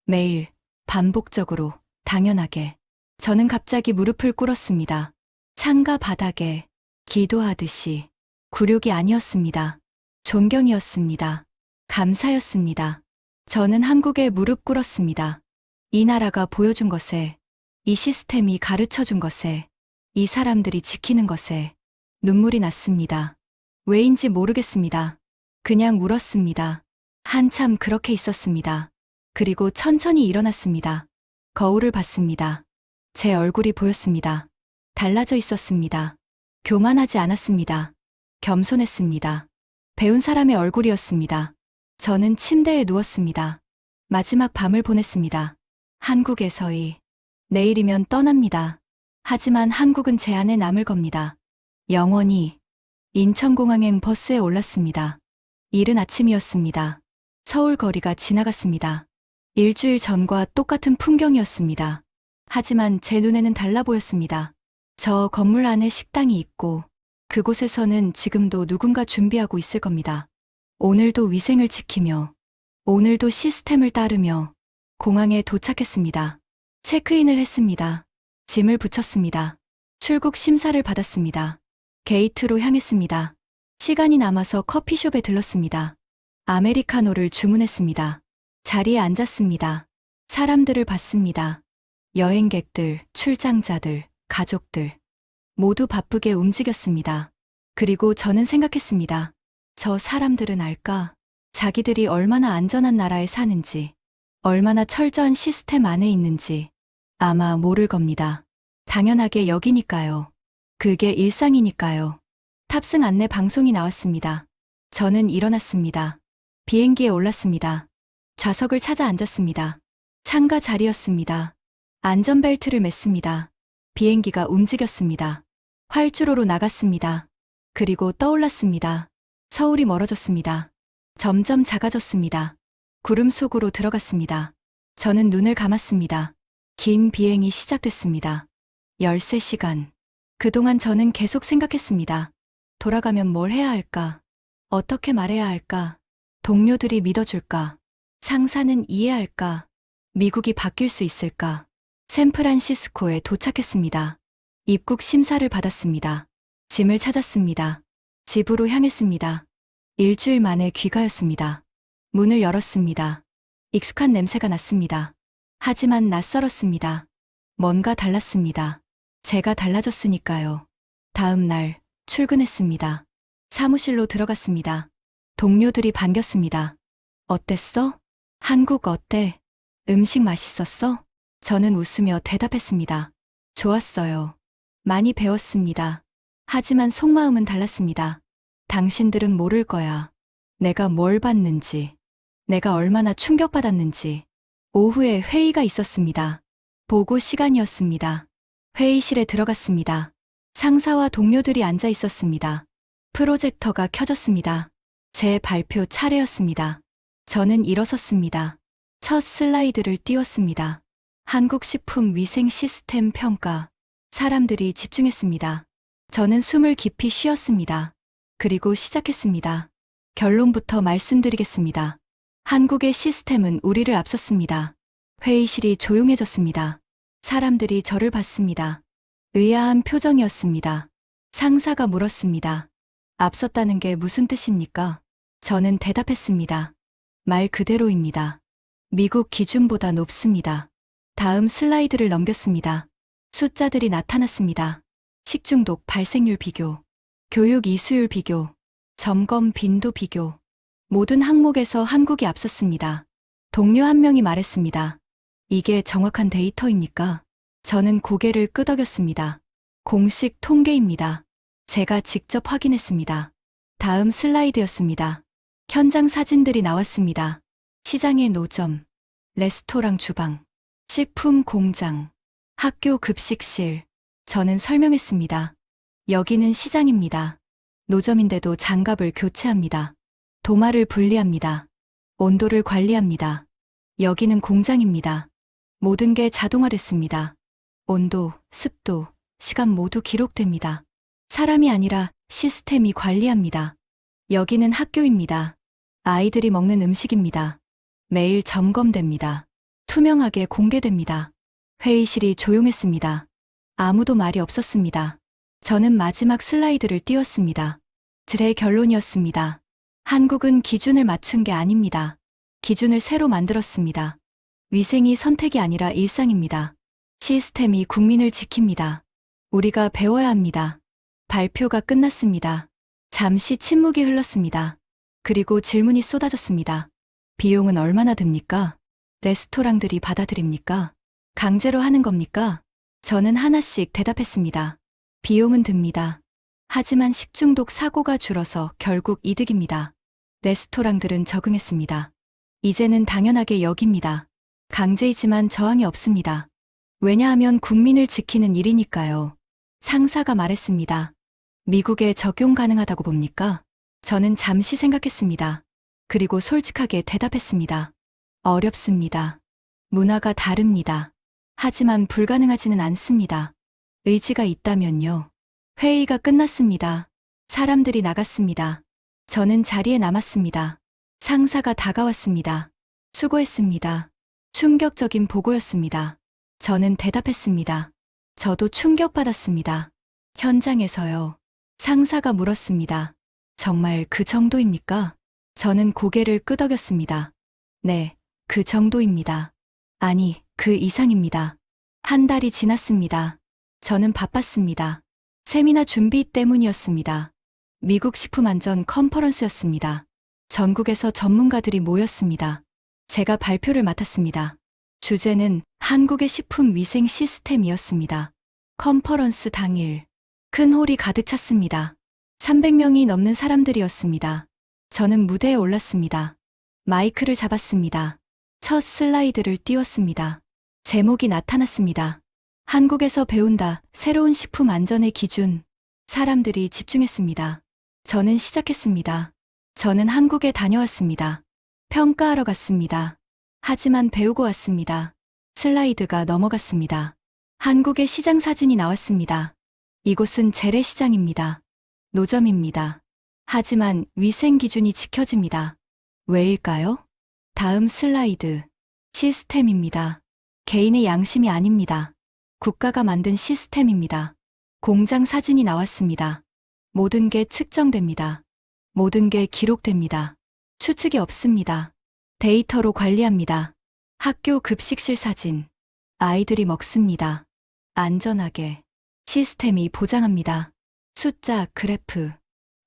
매일, 반복적으로, 당연하게. 저는 갑자기 무릎을 꿇었습니다. 창가 바닥에, 기도하듯이. 굴욕이 아니었습니다. 존경이었습니다. 감사였습니다. 저는 한국에 무릎 꿇었습니다. 이 나라가 보여준 것에, 이 시스템이 가르쳐 준 것에, 이 사람들이 지키는 것에 눈물이 났습니다. 왜인지 모르겠습니다. 그냥 울었습니다. 한참 그렇게 있었습니다. 그리고 천천히 일어났습니다. 거울을 봤습니다. 제 얼굴이 보였습니다. 달라져 있었습니다. 교만하지 않았습니다. 겸손했습니다. 배운 사람의 얼굴이었습니다. 저는 침대에 누웠습니다. 마지막 밤을 보냈습니다. 한국에서의 내일이면 떠납니다. 하지만 한국은 제 안에 남을 겁니다. 영원히. 인천공항행 버스에 올랐습니다. 이른 아침이었습니다. 서울 거리가 지나갔습니다. 일주일 전과 똑같은 풍경이었습니다. 하지만 제 눈에는 달라 보였습니다. 저 건물 안에 식당이 있고, 그곳에서는 지금도 누군가 준비하고 있을 겁니다. 오늘도 위생을 지키며, 오늘도 시스템을 따르며, 공항에 도착했습니다. 체크인을 했습니다. 짐을 붙였습니다. 출국 심사를 받았습니다. 게이트로 향했습니다. 시간이 남아서 커피숍에 들렀습니다. 아메리카노를 주문했습니다. 자리에 앉았습니다. 사람들을 봤습니다. 여행객들, 출장자들, 가족들. 모두 바쁘게 움직였습니다. 그리고 저는 생각했습니다. 저 사람들은 알까? 자기들이 얼마나 안전한 나라에 사는지, 얼마나 철저한 시스템 안에 있는지 아마 모를 겁니다. 당연하게 여기니까요. 그게 일상이니까요. 탑승 안내 방송이 나왔습니다. 저는 일어났습니다. 비행기에 올랐습니다. 좌석을 찾아 앉았습니다. 창가 자리였습니다. 안전벨트를 맸습니다. 비행기가 움직였습니다. 활주로로 나갔습니다. 그리고 떠올랐습니다. 서울이 멀어졌습니다. 점점 작아졌습니다. 구름 속으로 들어갔습니다. 저는 눈을 감았습니다. 긴 비행이 시작됐습니다. 13시간. 그동안 저는 계속 생각했습니다. 돌아가면 뭘 해야 할까? 어떻게 말해야 할까? 동료들이 믿어줄까? 상사는 이해할까? 미국이 바뀔 수 있을까? 샌프란시스코에 도착했습니다. 입국 심사를 받았습니다. 짐을 찾았습니다. 집으로 향했습니다. 일주일 만에 귀가였습니다. 문을 열었습니다. 익숙한 냄새가 났습니다. 하지만 낯설었습니다. 뭔가 달랐습니다. 제가 달라졌으니까요. 다음 날 출근했습니다. 사무실로 들어갔습니다. 동료들이 반겼습니다. 어땠어? 한국 어때? 음식 맛있었어? 저는 웃으며 대답했습니다. 좋았어요. 많이 배웠습니다. 하지만 속마음은 달랐습니다. 당신들은 모를 거야. 내가 뭘 봤는지, 내가 얼마나 충격받았는지. 오후에 회의가 있었습니다. 보고 시간이었습니다. 회의실에 들어갔습니다. 상사와 동료들이 앉아 있었습니다. 프로젝터가 켜졌습니다. 제 발표 차례였습니다. 저는 일어섰습니다. 첫 슬라이드를 띄웠습니다. 한국 식품 위생 시스템 평가. 사람들이 집중했습니다. 저는 숨을 깊이 쉬었습니다. 그리고 시작했습니다. 결론부터 말씀드리겠습니다. 한국의 시스템은 우리를 앞섰습니다. 회의실이 조용해졌습니다. 사람들이 저를 봤습니다. 의아한 표정이었습니다. 상사가 물었습니다. 앞섰다는 게 무슨 뜻입니까? 저는 대답했습니다. 말 그대로입니다. 미국 기준보다 높습니다. 다음 슬라이드를 넘겼습니다. 숫자들이 나타났습니다. 식중독 발생률 비교, 교육 이수율 비교, 점검 빈도 비교. 모든 항목에서 한국이 앞섰습니다. 동료 한 명이 말했습니다. 이게 정확한 데이터입니까? 저는 고개를 끄덕였습니다. 공식 통계입니다. 제가 직접 확인했습니다. 다음 슬라이드였습니다. 현장 사진들이 나왔습니다. 시장의 노점, 레스토랑 주방, 식품 공장, 학교 급식실. 저는 설명했습니다. 여기는 시장입니다. 노점인데도 장갑을 교체합니다. 도마를 분리합니다. 온도를 관리합니다. 여기는 공장입니다. 모든 게 자동화됐습니다. 온도, 습도, 시간 모두 기록됩니다. 사람이 아니라 시스템이 관리합니다. 여기는 학교입니다. 아이들이 먹는 음식입니다. 매일 점검됩니다. 투명하게 공개됩니다. 회의실이 조용했습니다. 아무도 말이 없었습니다. 저는 마지막 슬라이드를 띄웠습니다. 제 결론이었습니다. 한국은 기준을 맞춘 게 아닙니다. 기준을 새로 만들었습니다. 위생이 선택이 아니라 일상입니다. 시스템이 국민을 지킵니다. 우리가 배워야 합니다. 발표가 끝났습니다. 잠시 침묵이 흘렀습니다. 그리고 질문이 쏟아졌습니다. 비용은 얼마나 듭니까? 레스토랑들이 받아들입니까? 강제로 하는 겁니까? 저는 하나씩 대답했습니다. 비용은 듭니다. 하지만 식중독 사고가 줄어서 결국 이득입니다. 레스토랑들은 적응했습니다. 이제는 당연하게 여깁니다. 강제이지만 저항이 없습니다. 왜냐하면 국민을 지키는 일이니까요. 상사가 말했습니다. 미국에 적용 가능하다고 봅니까? 저는 잠시 생각했습니다. 그리고 솔직하게 대답했습니다. 어렵습니다. 문화가 다릅니다. 하지만 불가능하지는 않습니다. 의지가 있다면요. 회의가 끝났습니다. 사람들이 나갔습니다. 저는 자리에 남았습니다. 상사가 다가왔습니다. 수고했습니다. 충격적인 보고였습니다. 저는 대답했습니다. 저도 충격받았습니다. 현장에서요. 상사가 물었습니다. 정말 그 정도입니까? 저는 고개를 끄덕였습니다. 네, 그 정도입니다. 아니, 그 이상입니다. 한 달이 지났습니다. 저는 바빴습니다. 세미나 준비 때문이었습니다. 미국 식품안전 컨퍼런스였습니다. 전국에서 전문가들이 모였습니다. 제가 발표를 맡았습니다. 주제는 한국의 식품 위생 시스템이었습니다. 컨퍼런스 당일, 큰 홀이 가득 찼습니다. 300명이 넘는 사람들이었습니다. 저는 무대에 올랐습니다. 마이크를 잡았습니다. 첫 슬라이드를 띄웠습니다. 제목이 나타났습니다. 한국에서 배운다, 새로운 식품 안전의 기준. 사람들이 집중했습니다. 저는 시작했습니다. 저는 한국에 다녀왔습니다. 평가하러 갔습니다. 하지만 배우고 왔습니다. 슬라이드가 넘어갔습니다. 한국의 시장 사진이 나왔습니다. 이곳은 재래시장입니다. 노점입니다. 하지만 위생 기준이 지켜집니다. 왜일까요? 다음 슬라이드. 시스템입니다. 개인의 양심이 아닙니다. 국가가 만든 시스템입니다. 공장 사진이 나왔습니다. 모든 게 측정됩니다. 모든 게 기록됩니다. 추측이 없습니다. 데이터로 관리합니다. 학교 급식실 사진. 아이들이 먹습니다. 안전하게. 시스템이 보장합니다. 숫자, 그래프.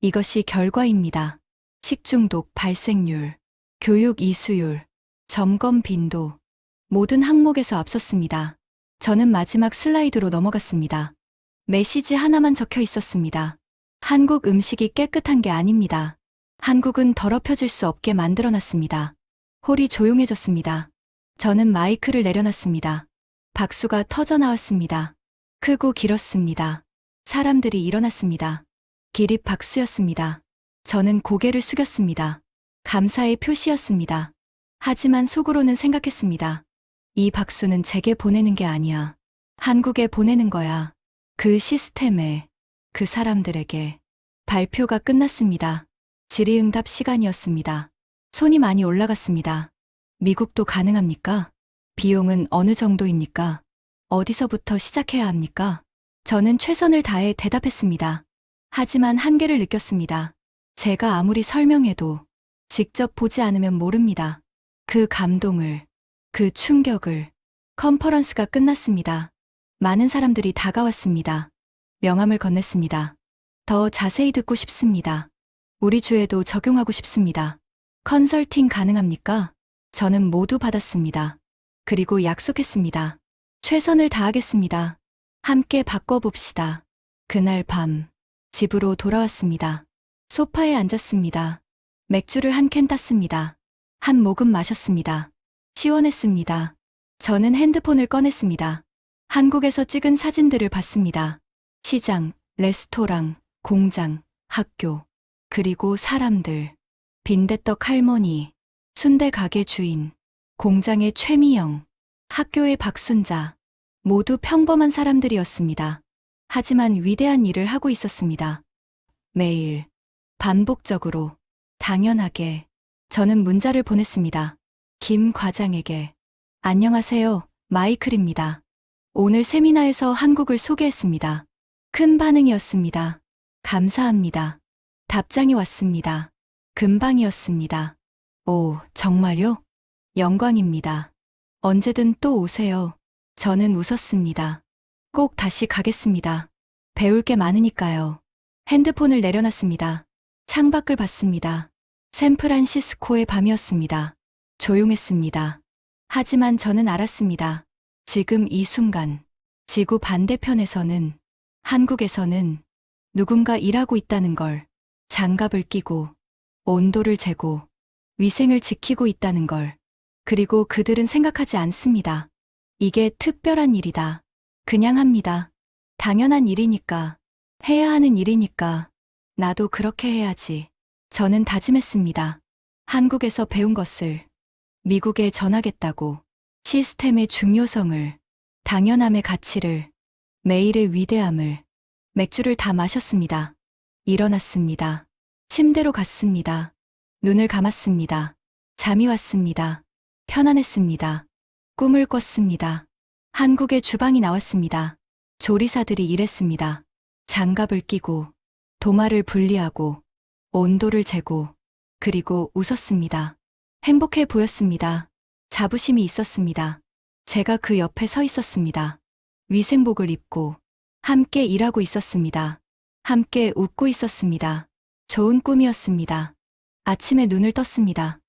이것이 결과입니다. 식중독 발생률, 교육 이수율, 점검 빈도. 모든 항목에서 앞섰습니다. 저는 마지막 슬라이드로 넘어갔습니다. 메시지 하나만 적혀 있었습니다. 한국 음식이 깨끗한 게 아닙니다. 한국은 더럽혀질 수 없게 만들어놨습니다. 홀이 조용해졌습니다. 저는 마이크를 내려놨습니다. 박수가 터져 나왔습니다. 크고 길었습니다. 사람들이 일어났습니다. 기립 박수였습니다. 저는 고개를 숙였습니다. 감사의 표시였습니다. 하지만 속으로는 생각했습니다. 이 박수는 제게 보내는 게 아니야. 한국에 보내는 거야. 그 시스템에, 그 사람들에게. 발표가 끝났습니다. 질의응답 시간이었습니다. 손이 많이 올라갔습니다. 미국도 가능합니까? 비용은 어느 정도입니까? 어디서부터 시작해야 합니까? 저는 최선을 다해 대답했습니다. 하지만 한계를 느꼈습니다. 제가 아무리 설명해도 직접 보지 않으면 모릅니다. 그 감동을, 그 충격을. 컨퍼런스가 끝났습니다. 많은 사람들이 다가왔습니다. 명함을 건넸습니다. 더 자세히 듣고 싶습니다. 우리 주에도 적용하고 싶습니다. 컨설팅 가능합니까? 저는 모두 받았습니다. 그리고 약속했습니다. 최선을 다하겠습니다. 함께 바꿔봅시다. 그날 밤, 집으로 돌아왔습니다. 소파에 앉았습니다. 맥주를 한 캔 땄습니다. 한 모금 마셨습니다. 시원했습니다. 저는 핸드폰을 꺼냈습니다. 한국에서 찍은 사진들을 봤습니다. 시장, 레스토랑, 공장, 학교, 그리고 사람들. 빈대떡 할머니, 순대 가게 주인, 공장의 최미영, 학교의 박순자. 모두 평범한 사람들이었습니다. 하지만 위대한 일을 하고 있었습니다. 매일, 반복적으로, 당연하게, 저는 문자를 보냈습니다. 김 과장에게. 안녕하세요, 마이클입니다. 오늘 세미나에서 한국을 소개했습니다. 큰 반응이었습니다. 감사합니다. 답장이 왔습니다. 금방이었습니다. 오, 정말요? 영광입니다. 언제든 또 오세요. 저는 웃었습니다. 꼭 다시 가겠습니다. 배울 게 많으니까요. 핸드폰을 내려놨습니다. 창밖을 봤습니다. 샌프란시스코의 밤이었습니다. 조용했습니다. 하지만 저는 알았습니다. 지금 이 순간, 지구 반대편에서는, 한국에서는 누군가 일하고 있다는 걸, 장갑을 끼고, 온도를 재고, 위생을 지키고 있다는 걸, 그리고 그들은 생각하지 않습니다. 이게 특별한 일이다. 그냥 합니다. 당연한 일이니까, 해야 하는 일이니까, 나도 그렇게 해야지. 저는 다짐했습니다. 한국에서 배운 것을 미국에 전하겠다고. 시스템의 중요성을, 당연함의 가치를, 매일의 위대함을. 맥주를 다 마셨습니다. 일어났습니다. 침대로 갔습니다. 눈을 감았습니다. 잠이 왔습니다. 편안했습니다. 꿈을 꿨습니다. 한국의 주방이 나왔습니다. 조리사들이 일했습니다. 장갑을 끼고, 도마를 분리하고, 온도를 재고, 그리고 웃었습니다. 행복해 보였습니다. 자부심이 있었습니다. 제가 그 옆에 서 있었습니다. 위생복을 입고, 함께 일하고 있었습니다. 함께 웃고 있었습니다. 좋은 꿈이었습니다. 아침에 눈을 떴습니다.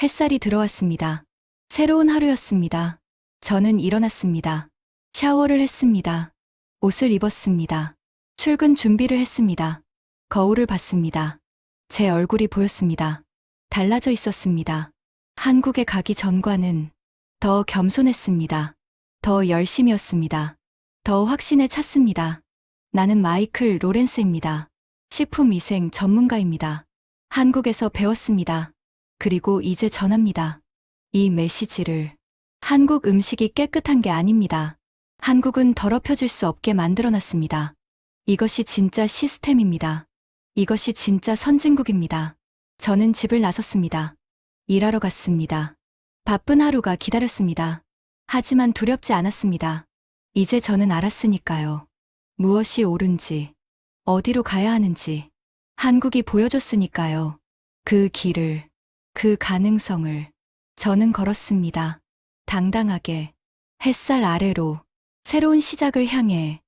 햇살이 들어왔습니다. 새로운 하루였습니다. 저는 일어났습니다. 샤워를 했습니다. 옷을 입었습니다. 출근 준비를 했습니다. 거울을 봤습니다. 제 얼굴이 보였습니다. 달라져 있었습니다. 한국에 가기 전과는 더 겸손했습니다. 더 열심이었습니다. 더 확신에 찼습니다. 나는 마이클 로렌스입니다. 식품위생 전문가입니다. 한국에서 배웠습니다. 그리고 이제 전합니다. 이 메시지를. 한국 음식이 깨끗한 게 아닙니다. 한국은 더럽혀질 수 없게 만들어놨습니다. 이것이 진짜 시스템입니다. 이것이 진짜 선진국입니다. 저는 집을 나섰습니다. 일하러 갔습니다. 바쁜 하루가 기다렸습니다. 하지만 두렵지 않았습니다. 이제 저는 알았으니까요. 무엇이 옳은지, 어디로 가야 하는지, 한국이 보여줬으니까요. 그 길을, 그 가능성을 저는 걸었습니다. 당당하게, 햇살 아래로, 새로운 시작을 향해.